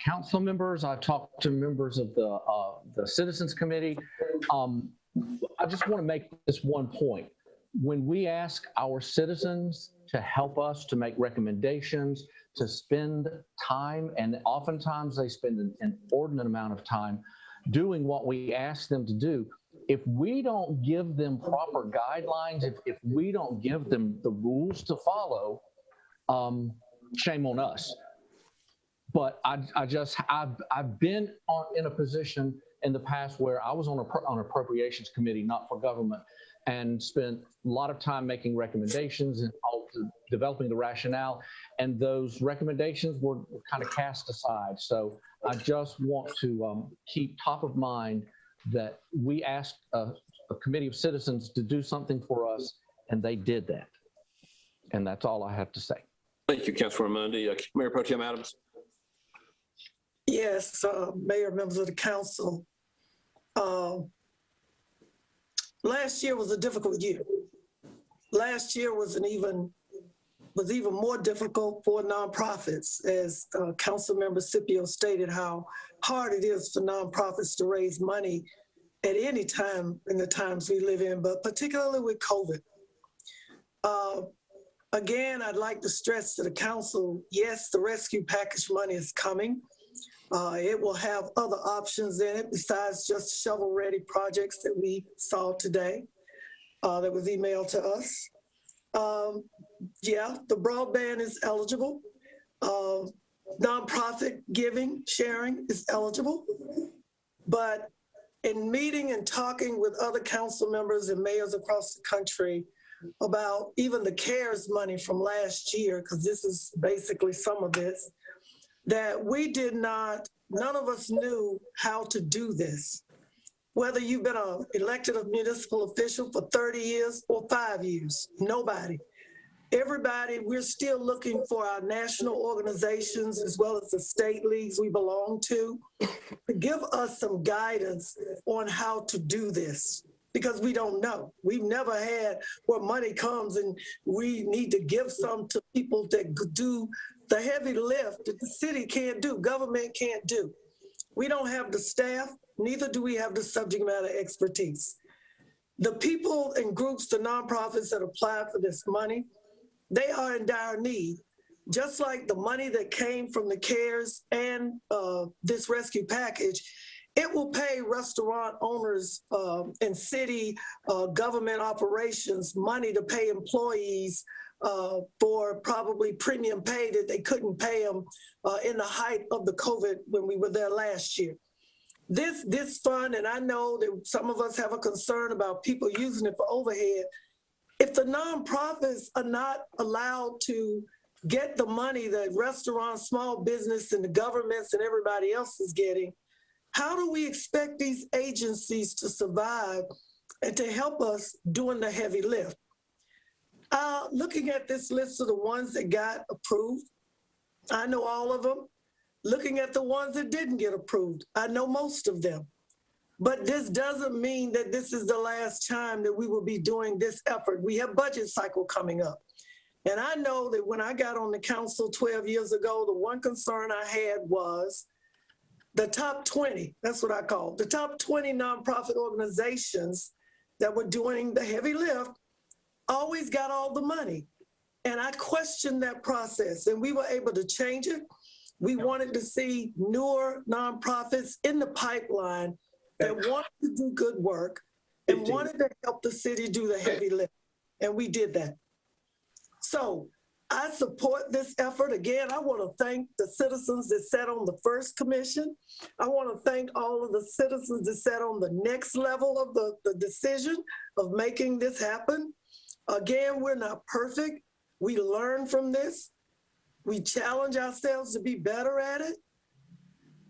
council members. I've talked to members of the Citizens Committee. I just want to make this one point. When we ask our citizens to help us to make recommendations, to spend time, and oftentimes they spend an inordinate amount of time doing what we ask them to do, if we don't give them proper guidelines, if we don't give them the rules to follow, shame on us. But I've been in a position in the past where I was on appropriations committee, not for government, and spent a lot of time making recommendations and developing the rationale, and those recommendations were kind of cast aside. So I just want to keep top of mind that we asked a committee of citizens to do something for us, and they did that. And that's all I have to say. Thank you, Councilor Mundy. Mayor Pro Tem Adams. Yes, Mayor, members of the council. Last year was a difficult year. Last year was even more difficult for nonprofits, as Councilmember Scipio stated how hard it is for nonprofits to raise money at any time in the times we live in, but particularly with COVID. Again, I'd like to stress to the council, yes, the rescue package money is coming. It will have other options in it besides just shovel-ready projects that we saw today that was emailed to us. Yeah, the broadband is eligible. Nonprofit giving, sharing is eligible. But in meeting and talking with other council members and mayors across the country about even the CARES money from last year, because this is basically some of this, that we did not, none of us knew how to do this. Whether you've been an elected municipal official for 30 years or 5 years, nobody. Everybody, we're still looking for our national organizations as well as the state leagues we belong to give us some guidance on how to do this, because we don't know. We've never had where money comes and we need to give some to people that do the heavy lift that the city can't do, government can't do. We don't have the staff, neither do we have the subject matter expertise. The people and groups, the nonprofits that apply for this money, they are in dire need. Just like the money that came from the CARES and this rescue package, it will pay restaurant owners and city government operations money to pay employees for probably premium pay that they couldn't pay them in the height of the COVID when we were there last year. This fund, and I know that some of us have a concern about people using it for overhead. If the nonprofits are not allowed to get the money that restaurants, small business, and the governments and everybody else is getting, how do we expect these agencies to survive and to help us doing the heavy lift? Looking at this list of the ones that got approved, I know all of them. Looking at the ones that didn't get approved, I know most of them. But this doesn't mean that this is the last time that we will be doing this effort. We have budget cycle coming up. And I know that when I got on the council 12 years ago, the one concern I had was the top 20, that's what I call the top 20 nonprofit organizations that were doing the heavy lift always got all the money. And I questioned that process, and we were able to change it. We wanted to see newer nonprofits in the pipeline that wanted to do good work and wanted to help the city do the heavy lift. And we did that. So I support this effort. Again, I want to thank the citizens that sat on the first commission. I want to thank all of the citizens that sat on the next level of the decision of making this happen. Again, we're not perfect. We learn from this. We challenge ourselves to be better at it.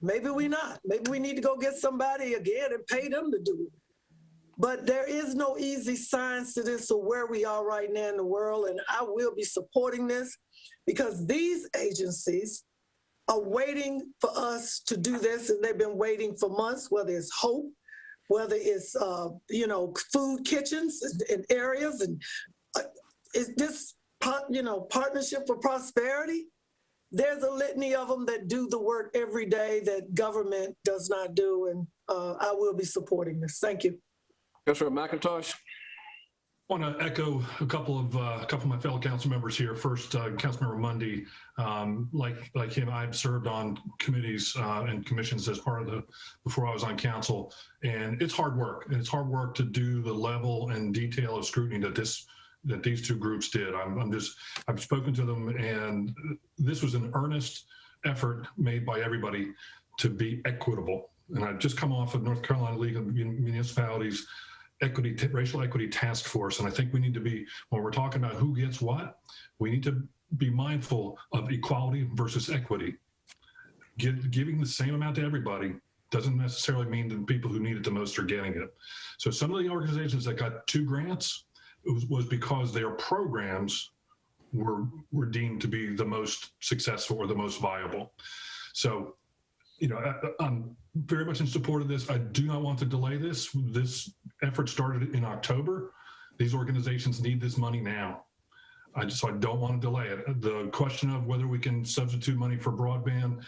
Maybe we're not. Maybe we need to go get somebody again and pay them to do it. But there is no easy science to this or where we are right now in the world. And I will be supporting this because these agencies are waiting for us to do this. And they've been waiting for months, whether it's HOPE, whether it's, food kitchens in areas. And is this, Partnership for Prosperity? There's a litany of them that do the work every day that government does not do. And I will be supporting this. Thank you. Councilor McIntosh. I want to echo a couple of my fellow council members here. First, Councilmember Mundy, like him, I've served on committees and commissions as part of before I was on council, and it's hard work. And it's hard work to do the level and detail of scrutiny that these two groups did. I've spoken to them, and this was an earnest effort made by everybody to be equitable. And I've just come off of North Carolina League of Municipalities Racial Equity Task Force. And I think we need to be, when we're talking about who gets what, we need to be mindful of equality versus equity. Giving the same amount to everybody doesn't necessarily mean that the people who need it the most are getting it. So some of the organizations that got 2 grants was because their programs were deemed to be the most successful or the most viable. So, I'm very much in support of this. I do not want to delay this. This effort started in October. These organizations need this money now. So I don't want to delay it. The question of whether we can substitute money for broadband,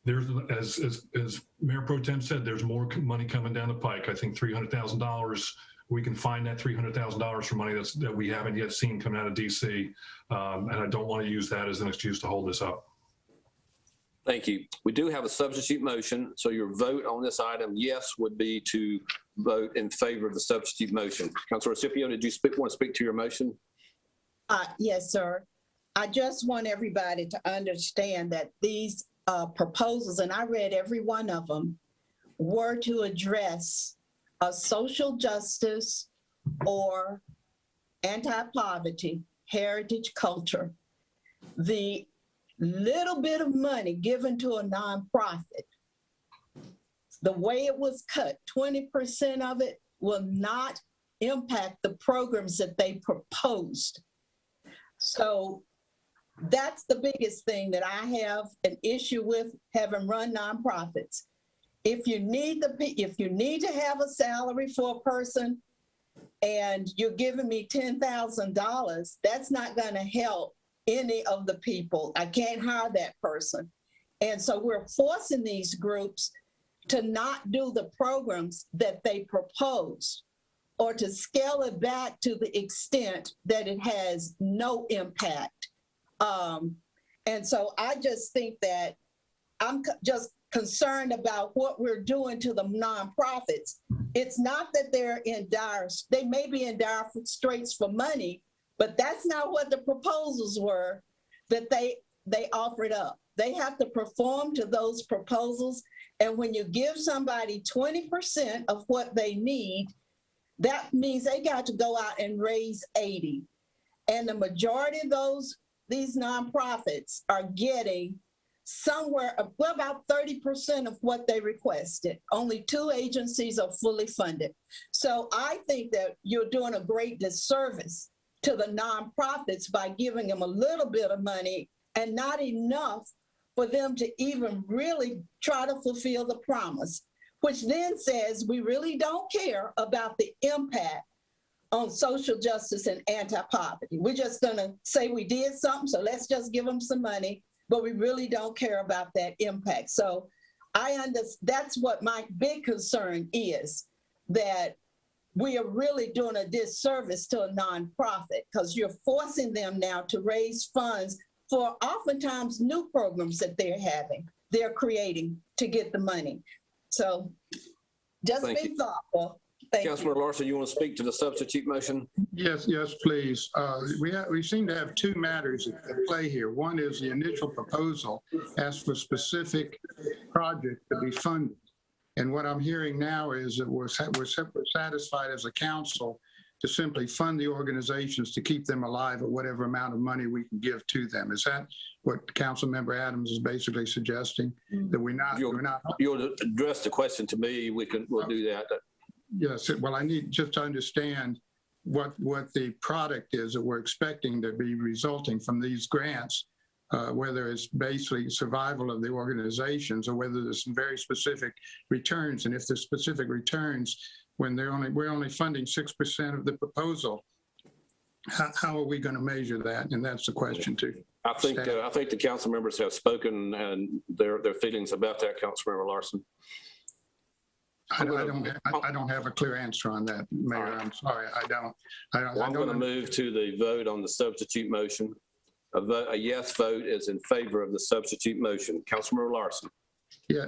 there's, as Mayor Pro Tem said, there's more money coming down the pike. I think $300,000 we can find that $300,000 for money that we haven't yet seen coming out of DC. And I don't want to use that as an excuse to hold this up. Thank you. We do have a substitute motion, so your vote on this item, yes, would be to vote in favor of the substitute motion. Councilor Scipio, did you want to speak to your motion? Yes, sir. I just want everybody to understand that these proposals, and I read every one of them, were to address a social justice or anti-poverty, heritage culture. The little bit of money given to a nonprofit, the way it was cut, 20% of it will not impact the programs that they proposed. So that's the biggest thing that I have an issue with having run nonprofits. If you need to have a salary for a person and you're giving me $10,000, that's not going to help any of the people. I can't hire that person. And so we're forcing these groups to not do the programs that they propose or to scale it back to the extent that it has no impact. And so I just think that I'm just concerned about what we're doing to the nonprofits. It's not that they may be in dire straits for money, but that's not what the proposals were that they offered up. They have to perform to those proposals. And when you give somebody 20% of what they need, that means they got to go out and raise 80. And the majority of these nonprofits are getting somewhere about 30% of what they requested. Only 2 agencies are fully funded. So I think that you're doing a great disservice to the nonprofits by giving them a little bit of money and not enough for them to even really try to fulfill the promise, which then says we really don't care about the impact on social justice and anti-poverty. We're just gonna say we did something, so let's just give them some money, but we really don't care about that impact. So that's what my big concern is, that we are really doing a disservice to a nonprofit because you're forcing them now to raise funds for oftentimes new programs that they're creating to get the money. So just be thoughtful. Thank you. Councilor Larson, you want to speak to the substitute motion? Yes, please. We seem to have 2 matters at play here. One is the initial proposal asked for specific projects to be funded. And what I'm hearing now is that we're satisfied as a council to simply fund the organizations to keep them alive at whatever amount of money we can give to them. Is that what Councilmember Adams is basically suggesting? That we're not. You'll address the question to me. We'll do that. Yes. Well, I need just to understand what the product is that we're expecting to be resulting from these grants. Whether it's basically survival of the organizations or whether there's some very specific returns. And if there's specific returns, when we're only funding 6% of the proposal, how are we going to measure that? And that's the question too. I think the council members have spoken and their feelings about that, Councilmember Larson. I don't have a clear answer on that, Mayor. Right. I'm sorry. I don't. I'm going to move to the vote on the substitute motion. A yes vote is in favor of the substitute motion. Councilmember Larson. Yeah,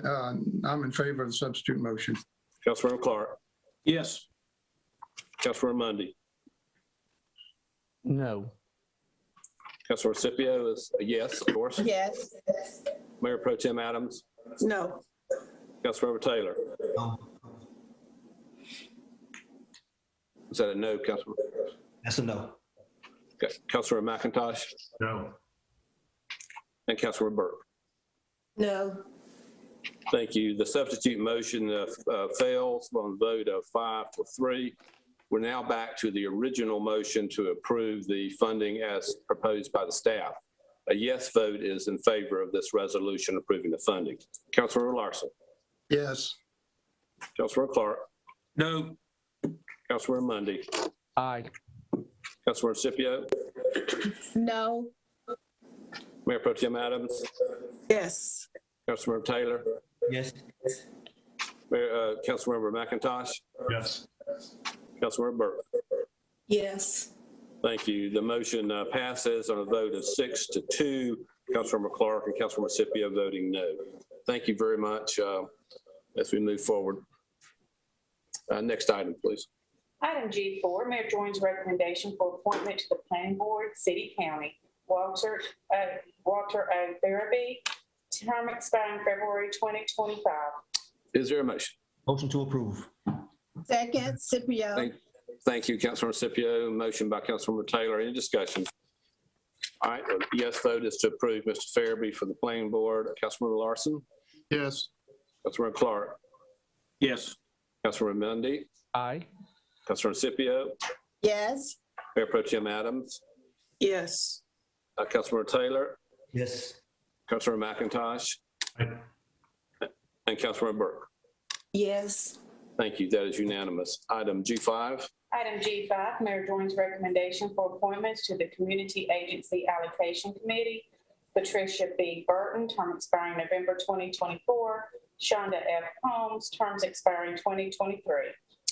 I'm in favor of the substitute motion. Councilmember Clark. Yes. Councilmember Mundy. No. Councilor Scipio is a yes, of course. Yes. Mayor Pro Tem Adams. No. Councilmember Taylor. No. Is that a no, Councilmember? That's a no. Okay. Councilor McIntosh. No. And Councilor Burke. No. Thank you. The substitute motion fails on a vote of 5-3. We're now back to the original motion to approve the funding as proposed by the staff. A yes vote is in favor of this resolution approving the funding. Councilor Larson. Yes. Councilor Clark. No. Councilor Mundy. Aye. Councilor Scipio. No. Mayor Pro Tem Adams. Yes. Councilmember Taylor. Yes. Councilmember McIntosh. Yes. Councilmember Burke. Yes. Thank you. The motion passes on a vote of 6-2. Councilmember Clark and Councilmember Scipio voting no. Thank you very much as we move forward. Next item, please. Item G4, Mayor Joines' recommendation for appointment to the Planning Board, City County. Walter O. Therapy, term expiring February 2025. Is there a motion? Motion to approve. Second, Scipio. Thank you, Councilmember Scipio. Motion by Councilmember Taylor. Any discussion? All right, a yes vote is to approve Mr. Farabee for the Planning Board. Councilmember Larson? Yes. Councilmember Clark? Yes. Councilmember Mundy? Aye. Councilmember Scipio? Yes. Mayor Pro Tem Adams? Yes. Councilmember Taylor? Yes. Councilmember McIntosh? Aye. And Councilmember Burke? Yes. Thank you. That is unanimous. Item G5. Item G5, Mayor Joines' recommendation for appointments to the Community Agency Allocation Committee. Patricia B. Burton, term expiring November 2024. Shonda F. Holmes, terms expiring 2023.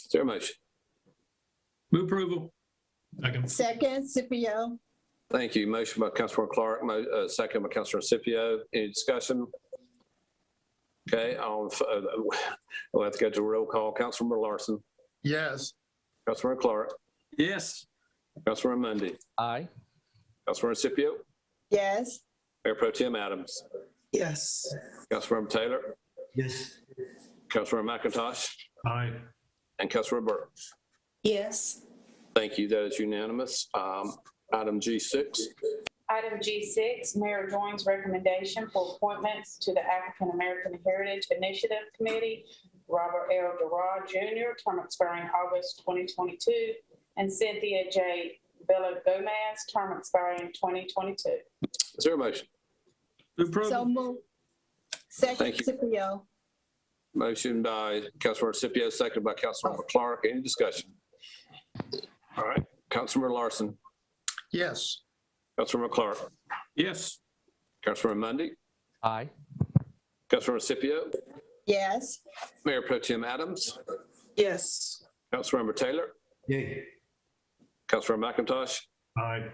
Is there a motion? Move approval. Second. Second, Scipio. Thank you. Motion by Councilmember Clark, second by Councilmember Scipio. Any discussion? Okay, we'll have to go to roll call. Councilmember Larson. Yes. Councilmember Clark. Yes. Councilmember Mundy. Aye. Councilmember Scipio. Yes. Mayor Pro Tem Adams. Yes. Councilmember Taylor. Yes. Councilmember McIntosh. Aye. And Councilmember Burke. Yes. Thank you. That is unanimous. Item G6. Item G6, Mayor Joines' recommendation for appointments to the African American Heritage Initiative Committee. Robert L. Durrell Jr., term expiring August 2022, and Cynthia J. Villa Gomez, term expiring 2022. Is there a motion? Move approval. So move. Second, Thank you. Scipio. Motion by Councilmember Scipio, seconded by Councilmember Clark. Any discussion? All right. Councilmember Larson. Yes. Councilmember Clark. Yes. Councilmember Mundy. Aye. Councilmember Scipio. Yes. Mayor Pro Tem Adams. Yes. Councilmember Taylor. Yay. Councilmember McIntosh. Aye.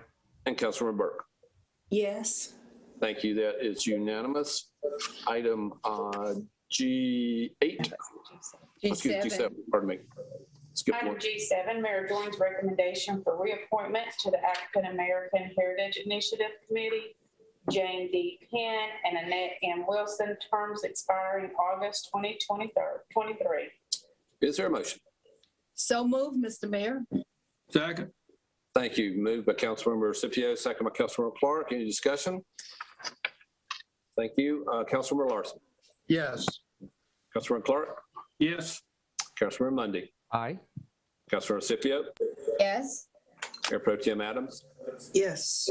And Councilmember Burke. Yes. Thank you. That is unanimous. Item G8. Excuse me, G7. Pardon me. Skip Item one. G7, Mayor Joines' recommendation for reappointment to the African American Heritage Initiative Committee. Jane D. Penn and Annette M. Wilson, terms expiring August 2023. Is there a motion? So move, Mr. Mayor. Second. Thank you. Moved by Councilmember Scipio, second by Councilmember Clark. Any discussion? Thank you. Councilmember Larson. Yes. Councilmember Clark. Yes. Councilmember Mundy. Aye. Councilmember Scipio. Yes. Mayor Pro Tem Adams. Yes.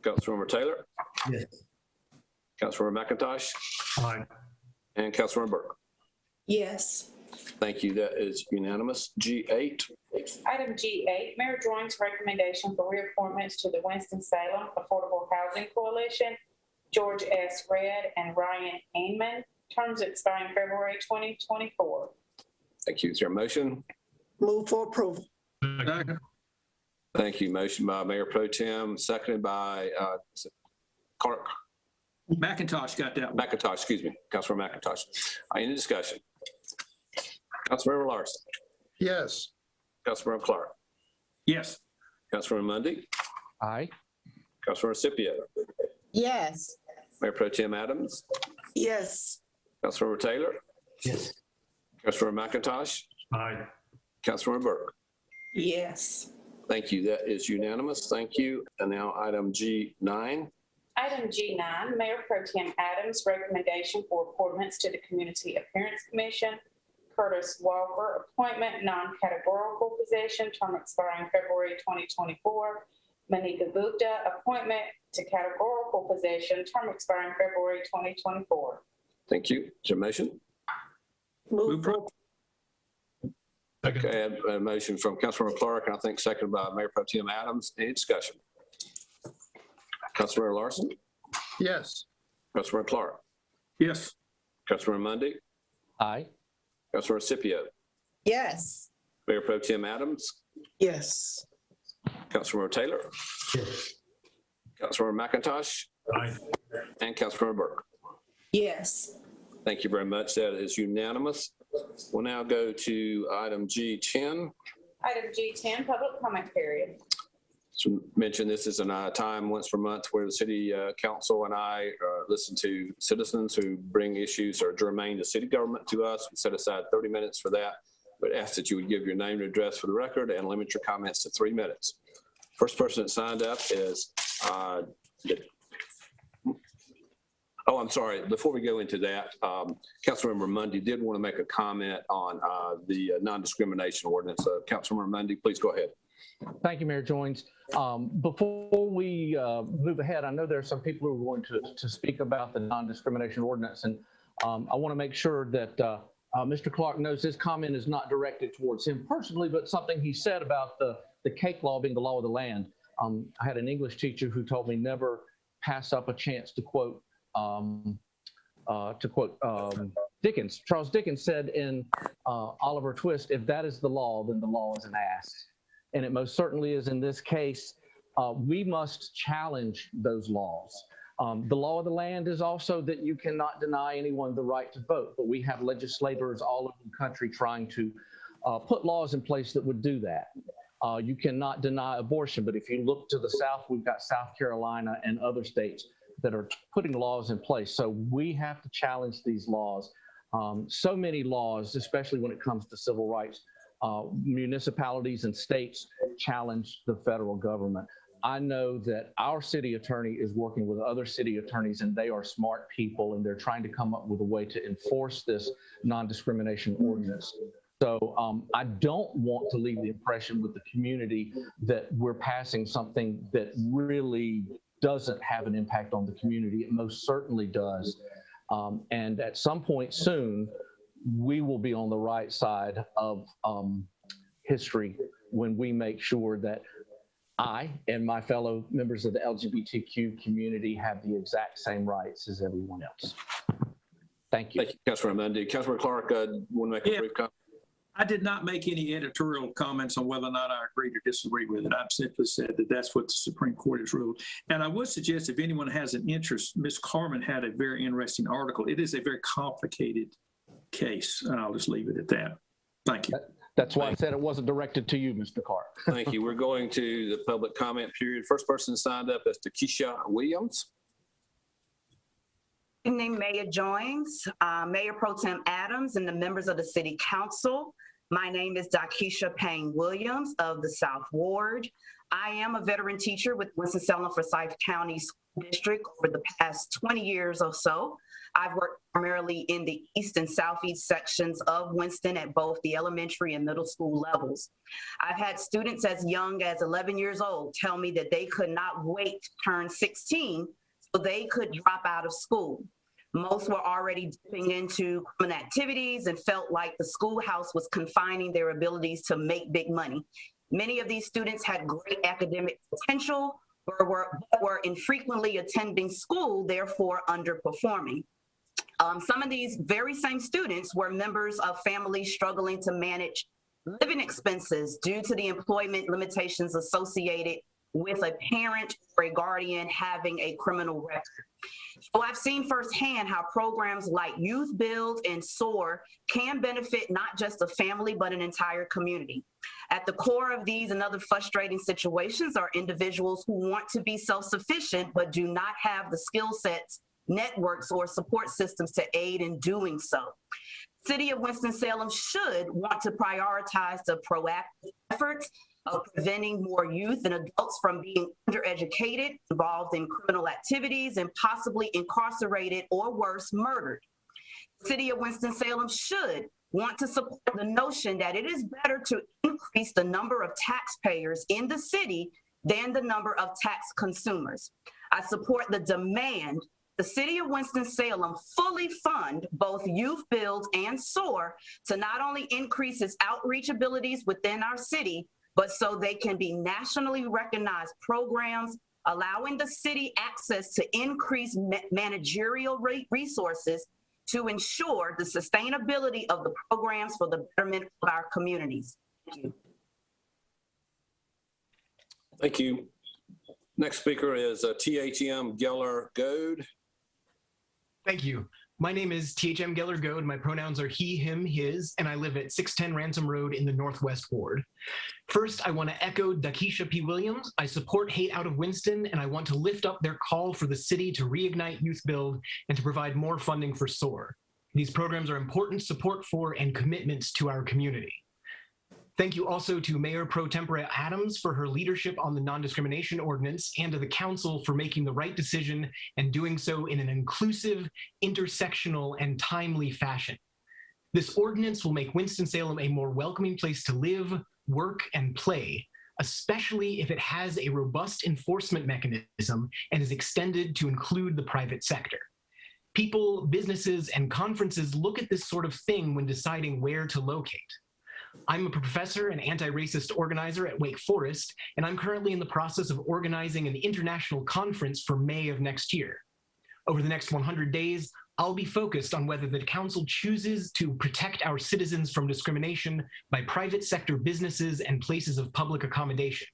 Councilmember Taylor. Yes. Councilmember McIntosh. Aye. And Councilmember Burke. Yes. Thank you. That is unanimous. G8. Item G8, Mayor Joines' recommendation for reappointments to the Winston-Salem Affordable Housing Coalition. George S. Red and Ryan Ainman, terms expiring February 2024. Thank you. Is there a motion? Move for approval. Second. Thank you. Motion by Mayor Pro Tem, seconded by Clark. McIntosh got that one. McIntosh, excuse me. Councilmember McIntosh. Any discussion? Councilmember Larson. Yes. Councilmember Clark. Yes. Councilmember Mundy. Aye. Councilmember Scipio. Yes. Mayor Pro Tem Adams. Yes. Councilmember Taylor. Yes. Councilmember McIntosh. Aye. Councilmember Burke. Yes. Thank you. That is unanimous. Thank you. And now item G9. Item G9, Mayor Pro Tem Adams' recommendation for appointments to the Community Appearance Commission. Curtis Walker, appointment, non-categorical position, term expiring February 2024. Manika Gupta, appointment to categorical position, term expiring February 2024. Thank you. Is there a motion? Move for Second. Okay, I have a motion from Councilmember Clark, and I think seconded by Mayor Pro Tem Adams. Any discussion? Councilmember Larson. Yes. Councilmember Clark. Yes. Councilmember Mundy. Aye. Councilmember Scipio. Yes. Mayor Pro Tem Adams, Yes. Councilmember Taylor, Yes. Councilmember McIntosh, Aye. and Councilmember Burke. Yes. Thank you very much. That is unanimous. We'll now go to item G10. Item G10, public comment period. So mention this is a time once per month where the city council and I listen to citizens who bring issues or germane to city government to us. We set aside 30 minutes for that, but ask that you would give your name and address for the record and limit your comments to 3 minutes. First person that signed up is, oh, I'm sorry. Before we go into that, Councilmember Mundy did want to make a comment on the non-discrimination ordinance. Councilmember Mundy, please go ahead. Thank you, Mayor Joines. Before we move ahead, I know there are some people who are going to speak about the non-discrimination ordinance, and I want to make sure that Mr. Clark knows his comment is not directed towards him personally, but something he said about the cake law being the law of the land. I had an English teacher who told me never pass up a chance to quote Dickens. Charles Dickens said in Oliver Twist, if that is the law, then the law is an ass. And it most certainly is in this case. We must challenge those laws. The law of the land is also that you cannot deny anyone the right to vote, but we have legislators all over the country trying to put laws in place that would do that. You cannot deny abortion, but if you look to the South, we've got South Carolina and other states that are putting laws in place. So we have to challenge these laws. So many laws, especially when it comes to civil rights, municipalities and states challenge the federal government. I know that our city attorney is working with other city attorneys, and they are smart people, and they're trying to come up with a way to enforce this non-discrimination ordinance. So I don't want to leave the impression with the community that we're passing something that really doesn't have an impact on the community. It most certainly does. And at some point soon, we will be on the right side of history when we make sure that I and my fellow members of the LGBTQ community have the exact same rights as everyone else. Thank you. Thank you, Councilmember Mundy. Councilmember Clark, want to make a brief comment? I did not make any editorial comments on whether or not I agreed or disagree with it. I've simply said that that's what the Supreme Court has ruled. And I would suggest if anyone has an interest, Ms. Carmen had a very interesting article. It is a very complicated case, and I'll just leave it at that. Thank you. That's why I said it wasn't directed to you, Mr. Clark. Thank you. We're going to the public comment period. First person signed up is Takesha Williams. Good evening, Mayor Joines, Mayor Pro Tem Adams, and the members of the City Council. My name is Dakisha Payne Williams of the South Ward. I am a veteran teacher with Winston-Salem Forsyth County School District over the past 20 years or so. I've worked primarily in the east and southeast sections of Winston at both the elementary and middle school levels. I've had students as young as 11 years old tell me that they could not wait to turn 16 so they could drop out of school. Most were already dipping into criminal activities and felt like the schoolhouse was confining their abilities to make big money. Many of these students had great academic potential, but were infrequently attending school, therefore underperforming. Some of these very same students were members of families struggling to manage living expenses due to the employment limitations associated with a parent or a guardian having a criminal record. So I've seen firsthand how programs like Youth Build and SOAR can benefit not just a family, but an entire community. At the core of these and other frustrating situations are individuals who want to be self-sufficient, but do not have the skill sets, networks, or support systems to aid in doing so. City of Winston-Salem should want to prioritize the proactive efforts of preventing more youth and adults from being undereducated, involved in criminal activities, and possibly incarcerated or worse, murdered. The City of Winston-Salem should want to support the notion that it is better to increase the number of taxpayers in the city than the number of tax consumers. I support the demand the City of Winston-Salem fully fund both Youth Build and SOAR to not only increase its outreach abilities within our city, but so they can be nationally recognized programs, allowing the city access to increased managerial resources to ensure the sustainability of the programs for the betterment of our communities. Thank you. Next speaker is THM Geller-Goad. Thank you. My name is THM Geller-Goad. My pronouns are he, him, his, and I live at 610 Ransom Road in the Northwest Ward. First, I want to echo Dakisha P. Williams. I support Hate Out of Winston, and I want to lift up their call for the city to reignite Youth Build and to provide more funding for SOAR. These programs are important support for and commitments to our community. Thank you also to Mayor Pro Tempore Adams for her leadership on the non-discrimination ordinance and to the council for making the right decision and doing so in an inclusive, intersectional, and timely fashion. This ordinance will make Winston-Salem a more welcoming place to live, work, and play, especially if it has a robust enforcement mechanism and is extended to include the private sector. People, businesses, and conferences look at this sort of thing when deciding where to locate. I'm a professor and anti-racist organizer at Wake Forest, and I'm currently in the process of organizing an international conference for May of next year. Over the next 100 days, I'll be focused on whether the council chooses to protect our citizens from discrimination by private sector businesses and places of public accommodation,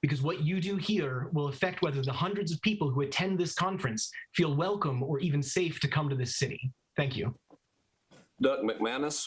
because what you do here will affect whether the hundreds of people who attend this conference feel welcome or even safe to come to this city. Thank you. Doug McManus.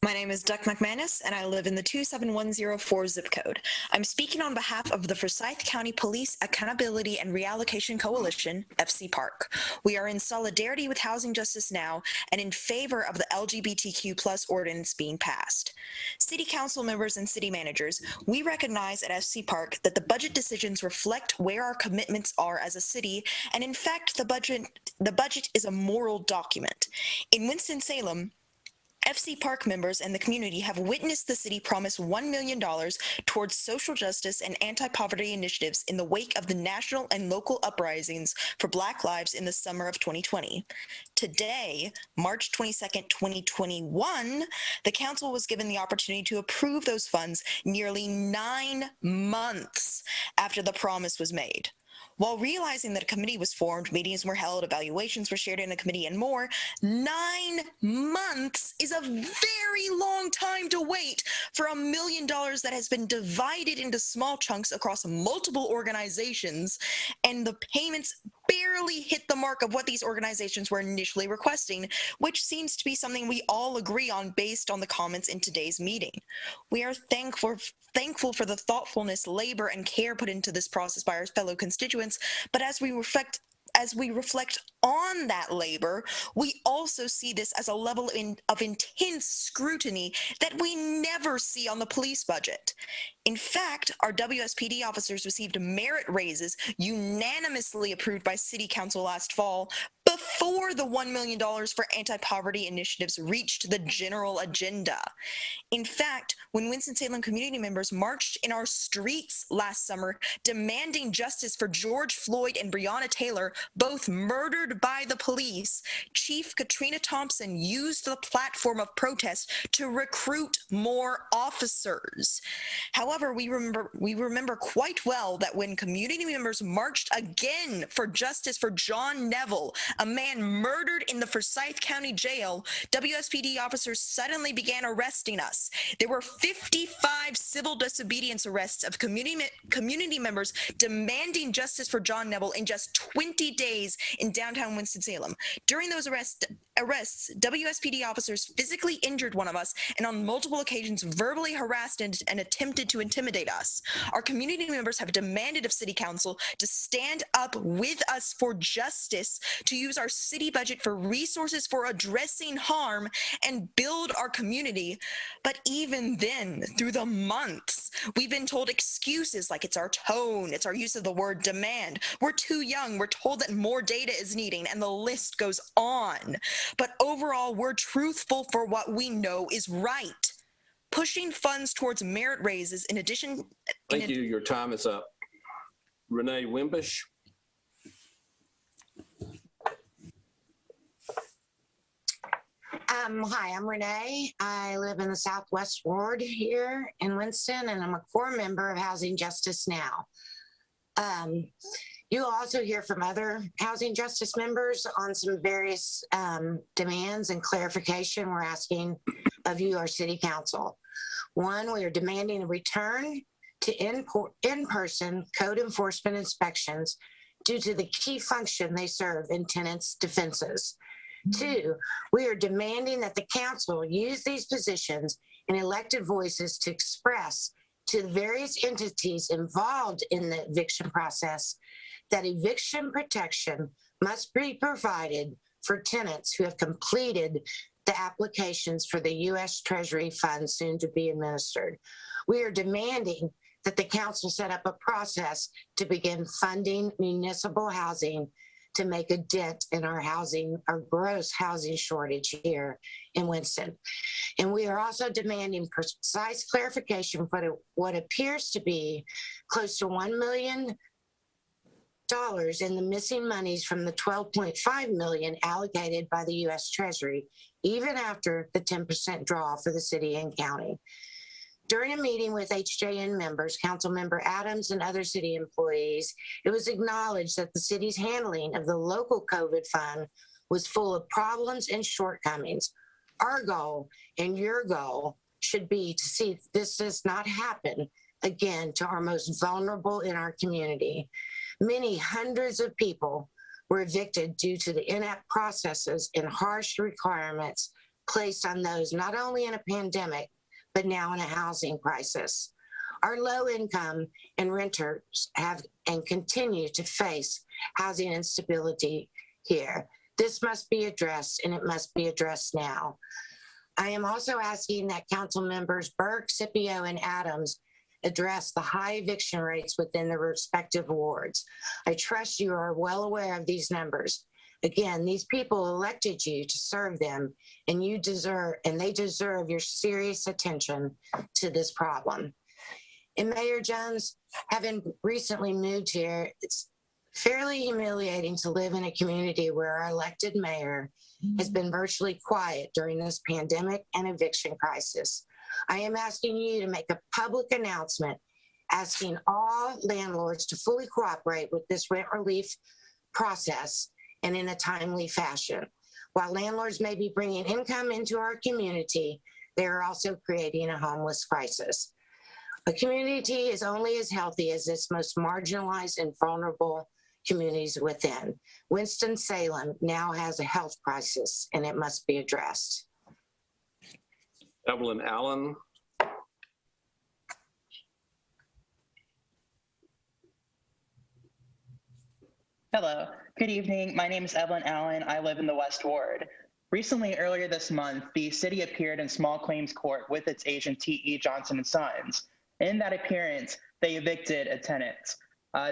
My name is Duck McManus, and I live in the 27104 zip code. I'm speaking on behalf of the Forsyth County Police Accountability and Reallocation Coalition, FC PARC. We are in solidarity with Housing Justice Now and in favor of the LGBTQ+ ordinance being passed. City council members and city managers, we recognize at FC PARC that the budget decisions reflect where our commitments are as a city, and in fact, the budget is a moral document. In Winston-Salem, FC PARC members and the community have witnessed the city promise $1 million towards social justice and anti-poverty initiatives in the wake of the national and local uprisings for Black lives in the summer of 2020. Today, March 22nd, 2021, the council was given the opportunity to approve those funds nearly 9 months after the promise was made. While realizing that a committee was formed, meetings were held, evaluations were shared in a committee, and more, 9 months is a very long time to wait for $1 million that has been divided into small chunks across multiple organizations, and the payments barely hit the mark of what these organizations were initially requesting, which seems to be something we all agree on based on the comments in today's meeting. We are thankful for the thoughtfulness, labor, and care put into this process by our fellow constituents, but as we reflect on that labor, we also see this as a level of intense scrutiny that we never see on the police budget. In fact, our WSPD officers received merit raises unanimously approved by City Council last fall before the $1 million for anti-poverty initiatives reached the general agenda. In fact, when Winston-Salem community members marched in our streets last summer demanding justice for George Floyd and Breonna Taylor, both murdered by the police, Chief Katrina Thompson used the platform of protest to recruit more officers. However, we remember quite well that when community members marched again for justice for John Neville, a man murdered in the Forsyth County Jail, WSPD officers suddenly began arresting us. There were 55 civil disobedience arrests of community members demanding justice for John Neville in just 20 days in downtown Winston-Salem. During those arrests, WSPD officers physically injured one of us and on multiple occasions verbally harassed and attempted to intimidate us. Our community members have demanded of City Council to stand up with us for justice, to use our city budget for resources for addressing harm and build our community. But even then, through the months, we've been told excuses like it's our tone, it's our use of the word demand, we're too young, we're told that more data is needing, and the list goes on. But overall, we're truthful for what we know is right. Pushing funds towards merit raises in addition... Thank you. Your time is up. Renee Wimbish. Hi, I'm Renee. I live in the Southwest Ward here in Winston, and I'm a core member of Housing Justice Now. You'll also hear from other housing justice members on some various demands and clarification we're asking of you, our city council. One, we are demanding a return to in-person code enforcement inspections due to the key function they serve in tenants' defenses. Two, we are demanding that the council use these positions and elected voices to express to the various entities involved in the eviction process that eviction protection must be provided for tenants who have completed the applications for the U.S. Treasury funds soon to be administered. We are demanding that the council set up a process to begin funding municipal housing to make a dent in our gross housing shortage here in Winston. And we are also demanding precise clarification for what appears to be close to $1 million in the missing monies from the $12.5 million allocated by the U.S. Treasury, even after the 10% draw for the city and county. During a meeting with HJN members, Councilmember Adams and other city employees, it was acknowledged that the city's handling of the local COVID fund was full of problems and shortcomings. Our goal and your goal should be to see this does not happen again to our most vulnerable in our community. Many hundreds of people were evicted due to the inept processes and harsh requirements placed on those not only in a pandemic, but now in a housing crisis. Our low income and renters have and continue to face housing instability here. This must be addressed, and it must be addressed now. I am also asking that council members Burke, Scipio, and Adams address the high eviction rates within the respective wards. I trust you are well aware of these numbers. Again, these people elected you to serve them, and they deserve your serious attention to this problem. And Mayor Jones, having recently moved here, it's fairly humiliating to live in a community where our elected mayor has been virtually quiet during this pandemic and eviction crisis. I am asking you to make a public announcement asking all landlords to fully cooperate with this rent relief process and in a timely fashion. While landlords may be bringing income into our community, they are also creating a homeless crisis. A community is only as healthy as its most marginalized and vulnerable communities within. Winston-Salem now has a health crisis, and it must be addressed. Evelyn Allen. Hello, good evening. My name is Evelyn Allen. I live in the West Ward. Recently, earlier this month, the city appeared in small claims court with its agent T.E. Johnson & Sons. In that appearance, they evicted a tenant.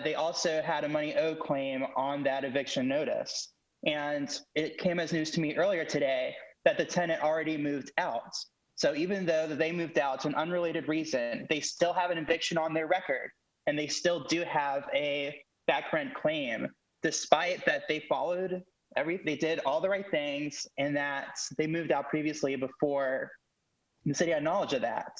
They also had a money owed claim on that eviction notice. And it came as news to me earlier today that the tenant already moved out. So even though they moved out to an unrelated reason, they still have an eviction on their record, and they still do have a back rent claim, despite that they they did all the right things and that they moved out previously before the city had knowledge of that.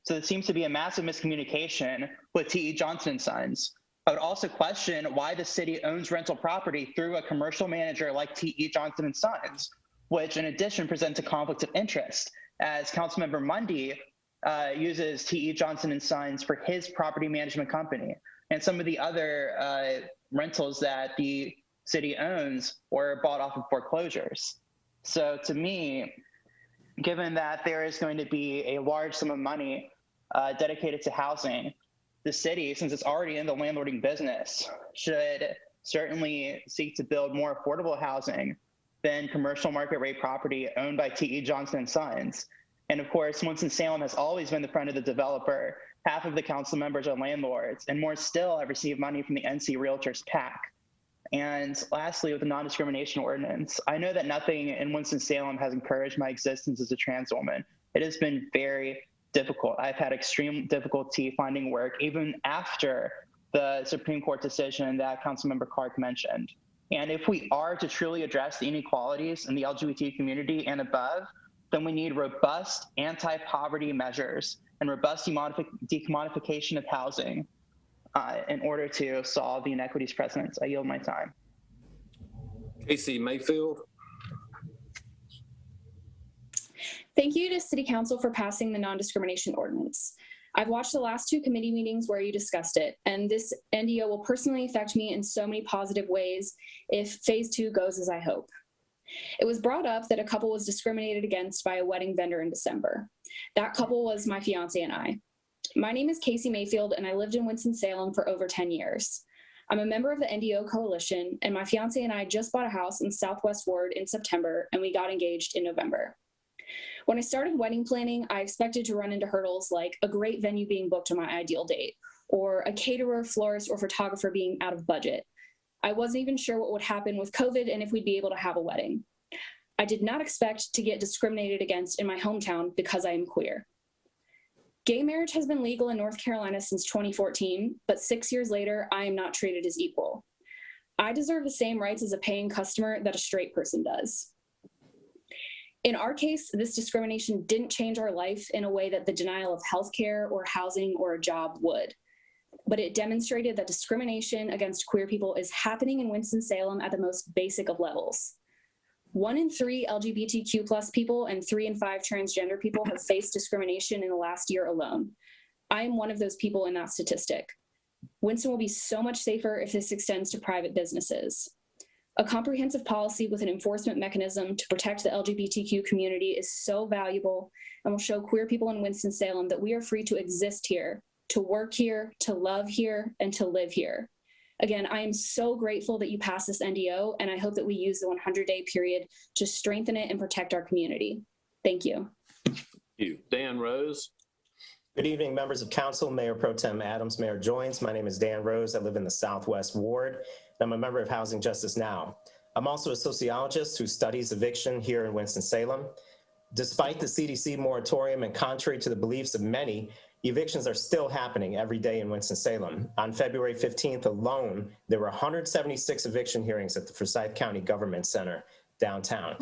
So it seems to be a massive miscommunication with T.E. Johnson & Sons. I would also question why the city owns rental property through a commercial manager like T.E. Johnson & Sons, which in addition presents a conflict of interest, as Councilmember Mundy uses T.E. Johnson & Sons for his property management company, and some of the other rentals that the city owns were bought off of foreclosures. So to me, given that there is going to be a large sum of money dedicated to housing, the city, since it's already in the landlording business, should certainly seek to build more affordable housing than commercial market rate property owned by T.E. Johnson & Sons. And of course, Winston-Salem has always been the friend of the developer. Half of the council members are landlords, and more still have received money from the NC Realtors PAC. And lastly, with the non-discrimination ordinance, I know that nothing in Winston-Salem has encouraged my existence as a trans woman. It has been very difficult. I've had extreme difficulty finding work, even after the Supreme Court decision that Councilmember Clark mentioned. And if we are to truly address the inequalities in the LGBT community and above, then we need robust anti-poverty measures and robust decommodification of housing. in order to solve the inequities present. I yield my time. Casey Mayfield. Thank you to City Council for passing the non-discrimination ordinance. I've watched the last 2 committee meetings where you discussed it, and this NDO will personally affect me in so many positive ways if phase 2 goes as I hope. It was brought up that a couple was discriminated against by a wedding vendor in December. That couple was my fiance and I. My name is Casey Mayfield, and I lived in Winston-Salem for over 10 years. I'm a member of the NDO Coalition, and my fiance and I just bought a house in Southwest Ward in September, and we got engaged in November. When I started wedding planning, I expected to run into hurdles like a great venue being booked on my ideal date, or a caterer, florist, or photographer being out of budget. I wasn't even sure what would happen with COVID and if we'd be able to have a wedding. I did not expect to get discriminated against in my hometown because I am queer. Gay marriage has been legal in North Carolina since 2014, but 6 years later, I am not treated as equal. I deserve the same rights as a paying customer that a straight person does. In our case, this discrimination didn't change our life in a way that the denial of healthcare or housing or a job would. But it demonstrated that discrimination against queer people is happening in Winston-Salem at the most basic of levels. 1 in 3 LGBTQ+ people and 3 in 5 transgender people have faced discrimination in the last year alone. I am one of those people in that statistic. Winston will be so much safer if this extends to private businesses. A comprehensive policy with an enforcement mechanism to protect the LGBTQ community is so valuable and will show queer people in Winston-Salem that we are free to exist here, to work here, to love here, and to live here. Again, I am so grateful that you passed this NDO, and I hope that we use the 100-day period to strengthen it and protect our community. Thank you. Thank you. Dan Rose. Good evening, members of council, Mayor Pro Tem Adams, Mayor Joines. My name is Dan Rose. I live in the Southwest Ward. I'm a member of Housing Justice Now. I'm also a sociologist who studies eviction here in Winston-Salem. Despite the CDC moratorium and contrary to the beliefs of many, evictions are still happening every day in Winston-Salem. On February 15th alone, there were 176 eviction hearings at the Forsyth County Government Center downtown.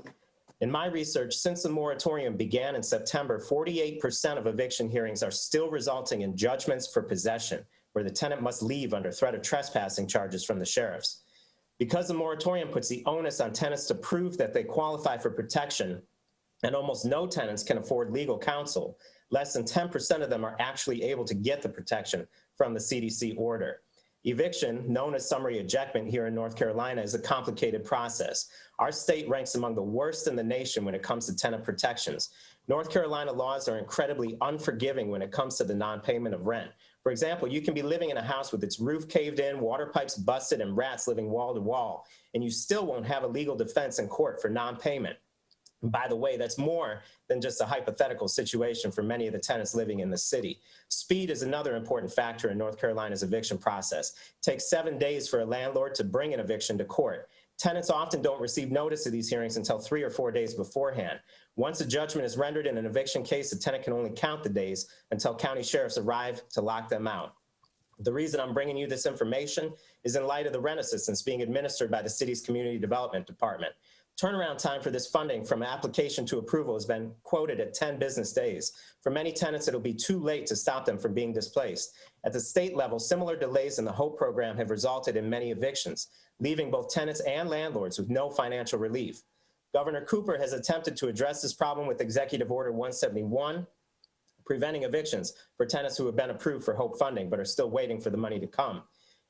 In my research, since the moratorium began in September, 48% of eviction hearings are still resulting in judgments for possession, where the tenant must leave under threat of trespassing charges from the sheriffs. Because the moratorium puts the onus on tenants to prove that they qualify for protection, and almost no tenants can afford legal counsel, less than 10% of them are actually able to get the protection from the CDC order. Eviction, known as summary ejectment here in North Carolina, is a complicated process. Our state ranks among the worst in the nation when it comes to tenant protections. North Carolina laws are incredibly unforgiving when it comes to the non-payment of rent. For example, you can be living in a house with its roof caved in, water pipes busted, and rats living wall to wall, and you still won't have a legal defense in court for non-payment. By the way, that's more than just a hypothetical situation for many of the tenants living in the city. Speed is another important factor in North Carolina's eviction process. It takes 7 days for a landlord to bring an eviction to court. Tenants often don't receive notice of these hearings until 3 or 4 days beforehand. Once a judgment is rendered in an eviction case, the tenant can only count the days until county sheriffs arrive to lock them out. The reason I'm bringing you this information is in light of the rent assistance being administered by the city's Community Development Department. Turnaround time for this funding from application to approval has been quoted at 10 business days. For many tenants, it'll be too late to stop them from being displaced. At the state level, similar delays in the HOPE program have resulted in many evictions, leaving both tenants and landlords with no financial relief. Governor Cooper has attempted to address this problem with Executive Order 171, preventing evictions for tenants who have been approved for HOPE funding but are still waiting for the money to come.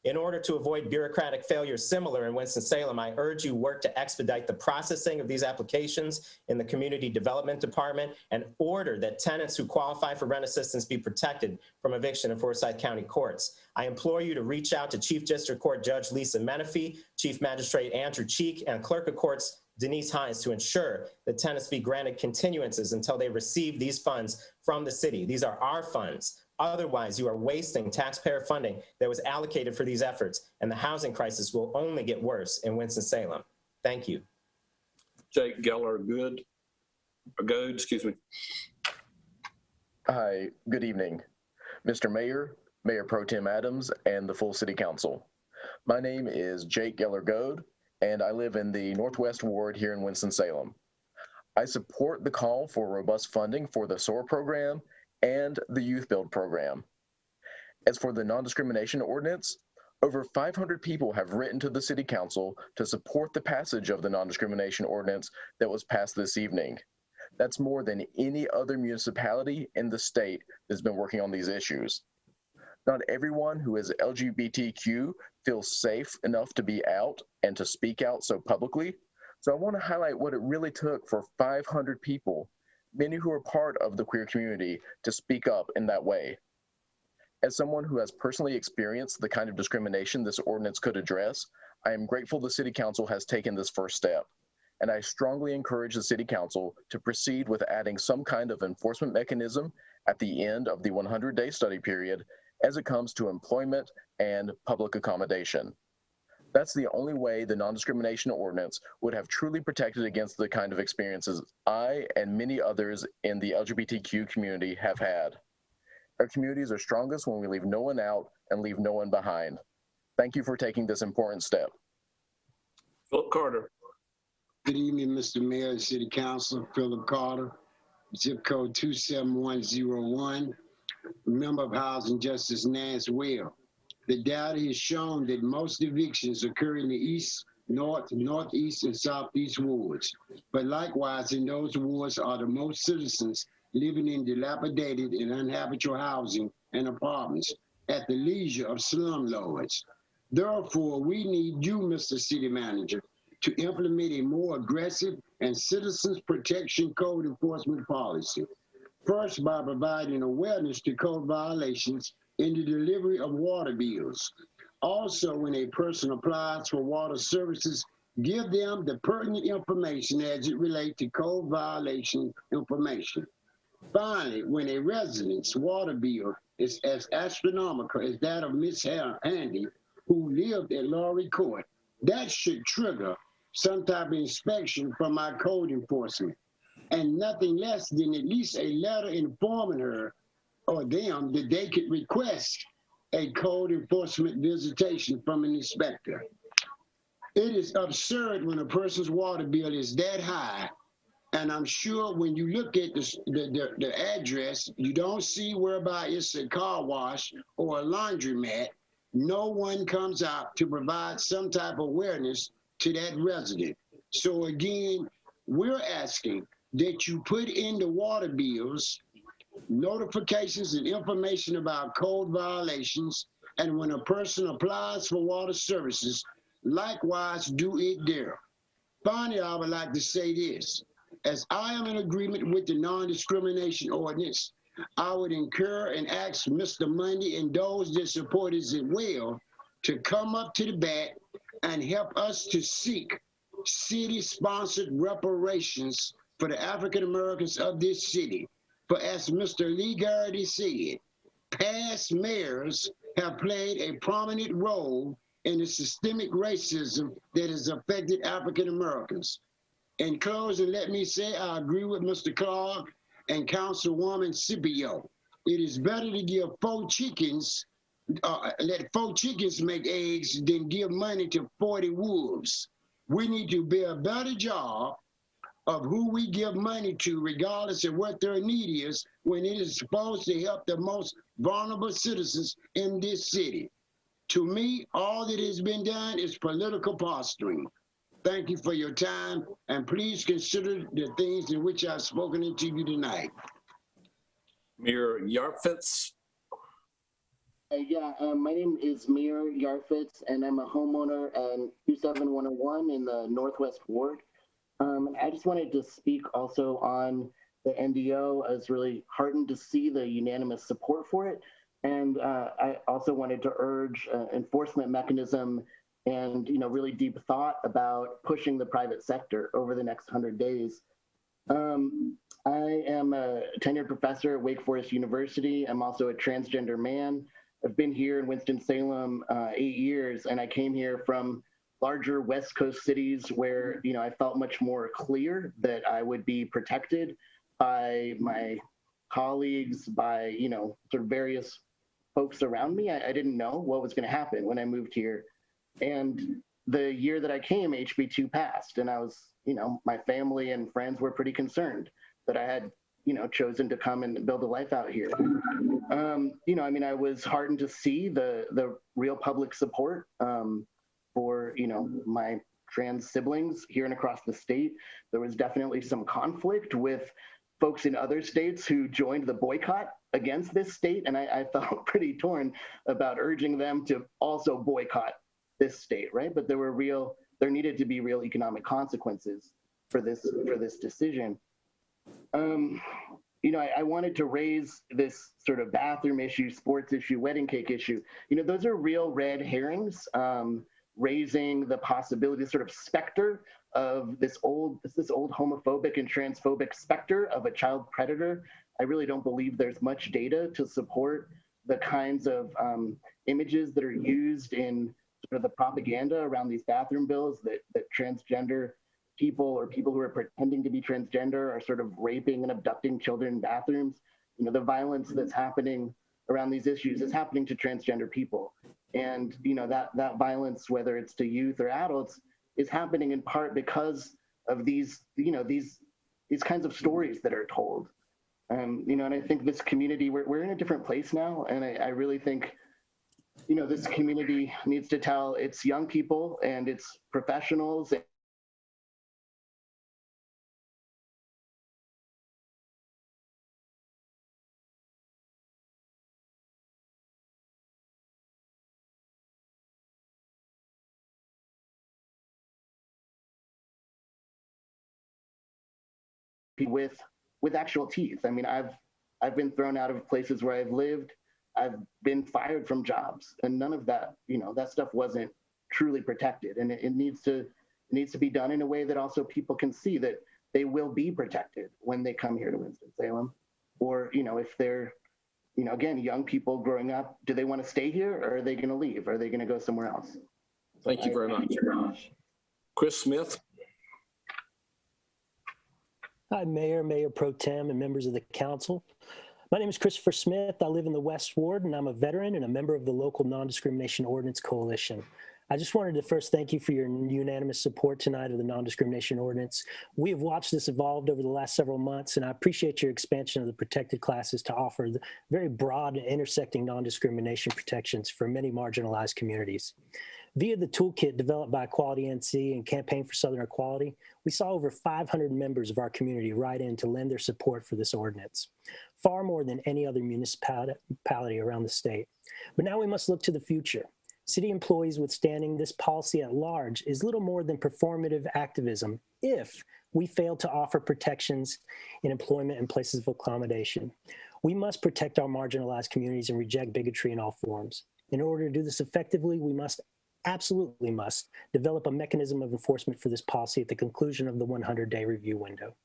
In order to avoid bureaucratic failures similar in Winston-Salem, I urge you work to expedite the processing of these applications in the Community Development Department and order that tenants who qualify for rent assistance be protected from eviction in Forsyth County courts. I implore you to reach out to Chief District Court Judge Lisa Menifee, Chief Magistrate Andrew Cheek, and Clerk of Courts Denise Hines to ensure that tenants be granted continuances until they receive these funds from the city. These are our funds. Otherwise, you are wasting taxpayer funding that was allocated for these efforts, and the housing crisis will only get worse in Winston-Salem. Thank you. Jake Geller-Good. Hi, good evening, Mr. Mayor, Mayor Pro Tem Adams, and the full City Council. My name is Jake Geller-Good, and I live in the Northwest Ward here in Winston-Salem. I support the call for robust funding for the SOAR program and the Youth Build program. As for the non-discrimination ordinance, over 500 people have written to the City Council to support the passage of the non-discrimination ordinance that was passed this evening. That's more than any other municipality in the state that's been working on these issues. Not everyone who is LGBTQ feels safe enough to be out and to speak out so publicly. So I want to highlight what it really took for 500 people, many who are part of the queer community, to speak up in that way. As someone who has personally experienced the kind of discrimination this ordinance could address, I am grateful the City Council has taken this first step. And I strongly encourage the City Council to proceed with adding some kind of enforcement mechanism at the end of the 100-day study period as it comes to employment and public accommodation. That's the only way the non-discrimination ordinance would have truly protected against the kind of experiences I and many others in the LGBTQ community have had. Our communities are strongest when we leave no one out and leave no one behind. Thank you for taking this important step. Philip Carter. Good evening, Mr. Mayor and City Council. Philip Carter, zip code 27101, member of Housing Justice Nashville. The data has shown that most evictions occur in the east, north, northeast, and southeast wards. But likewise, in those wards are the most citizens living in dilapidated and uninhabitable housing and apartments at the leisure of slumlords. Therefore, we need you, Mr. City Manager, to implement a more aggressive and citizens protection code enforcement policy. First, by providing awareness to code violations in the delivery of water bills. Also, when a person applies for water services, give them the pertinent information as it relates to code violation information. Finally, when a resident's water bill is as astronomical as that of Miss Handy, who lived at Laurie Court, that should trigger some type of inspection from our code enforcement, and nothing less than at least a letter informing her or them that they could request a code enforcement visitation from an inspector. It is absurd when a person's water bill is that high. And I'm sure when you look at the address, you don't see whereby it's a car wash or a laundromat. No one comes out to provide some type of awareness to that resident. So again, we're asking that you put in the water bills notifications and information about code violations, and when a person applies for water services, likewise do it there. Finally, I would like to say this. As I am in agreement with the non-discrimination ordinance, I would encourage and ask Mr. Mundy and those that support it as well to come up to the bat and help us to seek city-sponsored reparations for the African Americans of this city. For as Mr. Lee Garrity said, past mayors have played a prominent role in the systemic racism that has affected African Americans. In closing, let me say I agree with Mr. Clark and Councilwoman Scipio. It is better to give 4 chickens, let 4 chickens make eggs than give money to 40 wolves. We need to do a better job of who we give money to, regardless of what their need is, when it is supposed to help the most vulnerable citizens in this city. To me, all that has been done is political posturing. Thank you for your time, and please consider the things in which I've spoken into you tonight. Mayor Yarfitz. My name is Mir Yarfitz, and I'm a homeowner at 27101 in the Northwest Ward. I just wanted to speak also on the NDO. I was really heartened to see the unanimous support for it. And I also wanted to urge enforcement mechanism and really deep thought about pushing the private sector over the next 100 days. I am a tenured professor at Wake Forest University. I'm also a transgender man. I've been here in Winston-Salem 8 years, and I came here from larger West Coast cities where, I felt much more clear that I would be protected by my colleagues, by, sort of various folks around me. I didn't know what was going to happen when I moved here. And the year that I came, HB2 passed, and I was, my family and friends were pretty concerned that I had chosen to come and build a life out here. I was heartened to see the real public support for, my trans siblings here and across the state. There was definitely some conflict with folks in other states who joined the boycott against this state, and I felt pretty torn about urging them to also boycott this state, right? But there needed to be real economic consequences for this decision. I wanted to raise this sort of bathroom issue, sports issue, wedding cake issue. Those are real red herrings, raising the possibility, sort of specter of this old homophobic and transphobic specter of a child predator. I really don't believe there's much data to support the kinds of images that are used in sort of the propaganda around these bathroom bills that transgender people or people who are pretending to be transgender are sort of raping and abducting children in bathrooms. The violence that's happening around these issues is happening to transgender people. And, that violence, whether it's to youth or adults, is happening in part because of these kinds of stories that are told. And I think this community, we're in a different place now. And I really think, this community needs to tell its young people and its professionals with actual teeth. I mean, I've been thrown out of places where I've lived. I've been fired from jobs, and none of that, that stuff wasn't truly protected. And it needs to be done in a way that also people can see that they will be protected when they come here to Winston-Salem. Or, if they're, again, young people growing up, do they want to stay here, or are they going to leave? Are they going to go somewhere else? Thank you very much. Chris Smith. Hi, Mayor Pro Tem, and members of the council. My name is Christopher Smith. I live in the West Ward, and I'm a veteran and a member of the local Non-Discrimination Ordinance Coalition. I just wanted to first thank you for your unanimous support tonight of the Non-Discrimination Ordinance. We have watched this evolve over the last several months, and I appreciate your expansion of the protected classes to offer the very broad and intersecting non-discrimination protections for many marginalized communities. Via the toolkit developed by Equality NC and Campaign for Southern Equality, we saw over 500 members of our community write in to lend their support for this ordinance, far more than any other municipality around the state. But now we must look to the future. City employees withstanding this policy at large is little more than performative activism if we fail to offer protections in employment and places of accommodation. We must protect our marginalized communities and reject bigotry in all forms. In order to do this effectively, we absolutely must develop a mechanism of enforcement for this policy at the conclusion of the 100-day review window.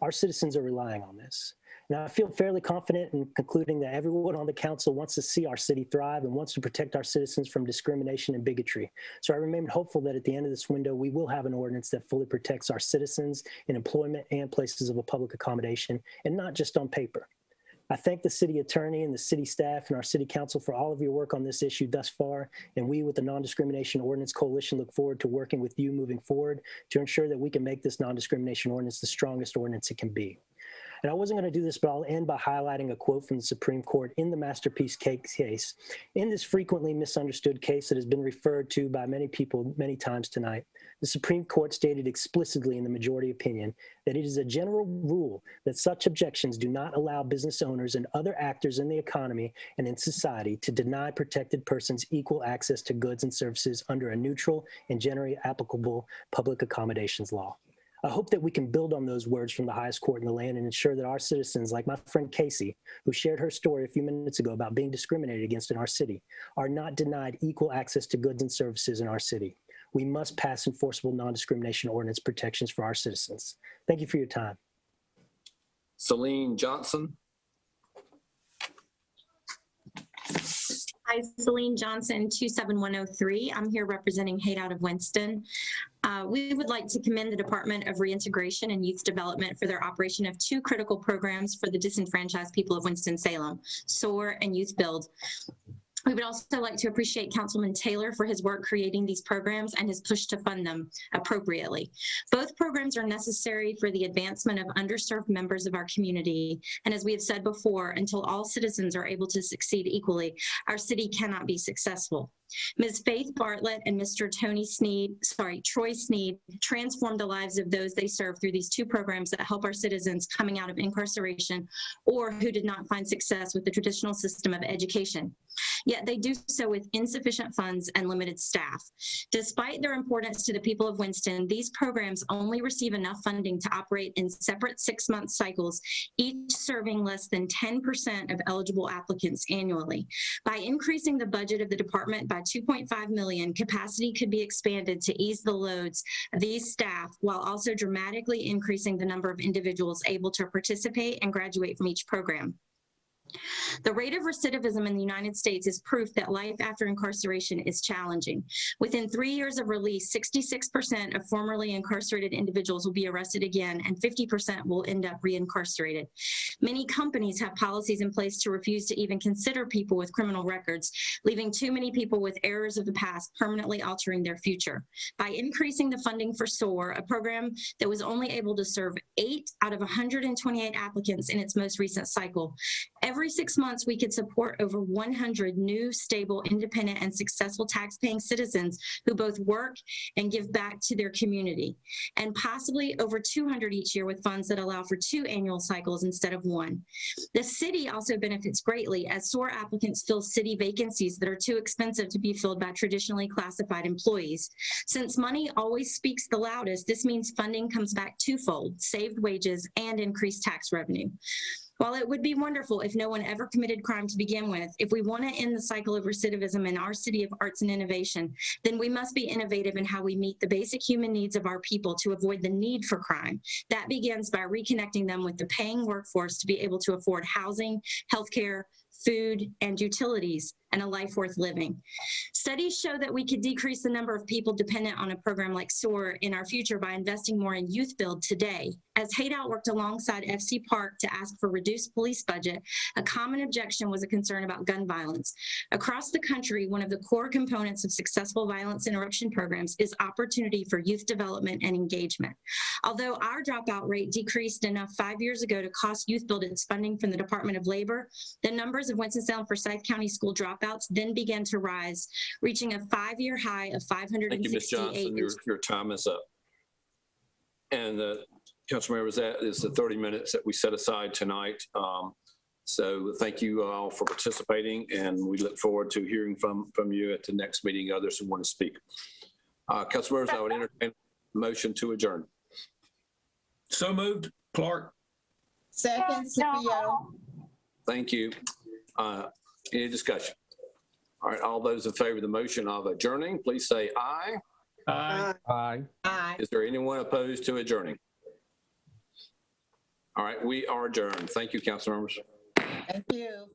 Our citizens are relying on this. Now, I feel fairly confident in concluding that everyone on the council wants to see our city thrive and wants to protect our citizens from discrimination and bigotry. So I remain hopeful that at the end of this window, we will have an ordinance that fully protects our citizens in employment and places of a public accommodation, and not just on paper. I thank the city attorney and the city staff and our city council for all of your work on this issue thus far. And we with the Non-Discrimination Ordinance Coalition look forward to working with you moving forward to ensure that we can make this non-discrimination ordinance the strongest ordinance it can be. And I wasn't going to do this, but I'll end by highlighting a quote from the Supreme Court in the Masterpiece case. In this frequently misunderstood case that has been referred to by many people many times tonight, the Supreme Court stated explicitly in the majority opinion that it is a general rule that such objections do not allow business owners and other actors in the economy and in society to deny protected persons equal access to goods and services under a neutral and generally applicable public accommodations law. I hope that we can build on those words from the highest court in the land and ensure that our citizens, like my friend Casey, who shared her story a few minutes ago about being discriminated against in our city, are not denied equal access to goods and services in our city. We must pass enforceable non-discrimination ordinance protections for our citizens. Thank you for your time. Celine Johnson. Hi, Celine Johnson, 27103. I'm here representing Hate Out of Winston. We would like to commend the Department of Reintegration and Youth Development for their operation of two critical programs for the disenfranchised people of Winston-Salem, SOAR and Youth Build. We would also like to appreciate Councilman Taylor for his work creating these programs and his push to fund them appropriately. Both programs are necessary for the advancement of underserved members of our community. And as we have said before, until all citizens are able to succeed equally, our city cannot be successful. Ms. Faith Bartlett and Mr. Troy Sneed transformed the lives of those they serve through these two programs that help our citizens coming out of incarceration or who did not find success with the traditional system of education. Yet they do so with insufficient funds and limited staff. Despite their importance to the people of Winston, these programs only receive enough funding to operate in separate 6-month cycles, each serving less than 10% of eligible applicants annually. By increasing the budget of the department by $2.5 million, capacity could be expanded to ease the loads of these staff while also dramatically increasing the number of individuals able to participate and graduate from each program. The rate of recidivism in the United States is proof that life after incarceration is challenging. Within 3 years of release, 66% of formerly incarcerated individuals will be arrested again, and 50% will end up reincarcerated. Many companies have policies in place to refuse to even consider people with criminal records, leaving too many people with errors of the past permanently altering their future. By increasing the funding for SOAR, a program that was only able to serve 8 out of 128 applicants in its most recent cycle, every 6 months, we could support over 100 new, stable, independent, and successful tax-paying citizens who both work and give back to their community, and possibly over 200 each year with funds that allow for 2 annual cycles instead of 1. The city also benefits greatly as SOAR applicants fill city vacancies that are too expensive to be filled by traditionally classified employees. Since money always speaks the loudest, this means funding comes back twofold: saved wages and increased tax revenue. While it would be wonderful if no one ever committed crime to begin with, if we want to end the cycle of recidivism in our city of arts and innovation, then we must be innovative in how we meet the basic human needs of our people to avoid the need for crime. That begins by reconnecting them with the paying workforce to be able to afford housing, healthcare, food, and utilities, and a life worth living. Studies show that we could decrease the number of people dependent on a program like SOAR in our future by investing more in youth build today. As Haydout worked alongside FC Park to ask for reduced police budget, a common objection was a concern about gun violence. Across the country, one of the core components of successful violence interruption programs is opportunity for youth development and engagement. Although our dropout rate decreased enough 5 years ago to cost youth build its funding from the Department of Labor, the numbers of Winston-Salem Forsyth County school dropouts then began to rise, reaching a 5-year high of 568. Thank you, Ms. Johnson. Your time is up. And Council members, that is the 30 minutes that we set aside tonight. So thank you all for participating, and we look forward to hearing from you at the next meeting, others who want to speak. Council members, I would entertain a motion to adjourn. So moved. Clark. Second, Scipio. Thank you. Any discussion? All right, all those in favor of the motion of adjourning, please say aye. Aye. Aye. Aye. Is there anyone opposed to adjourning? All right, we are adjourned. Thank you, council members. Thank you.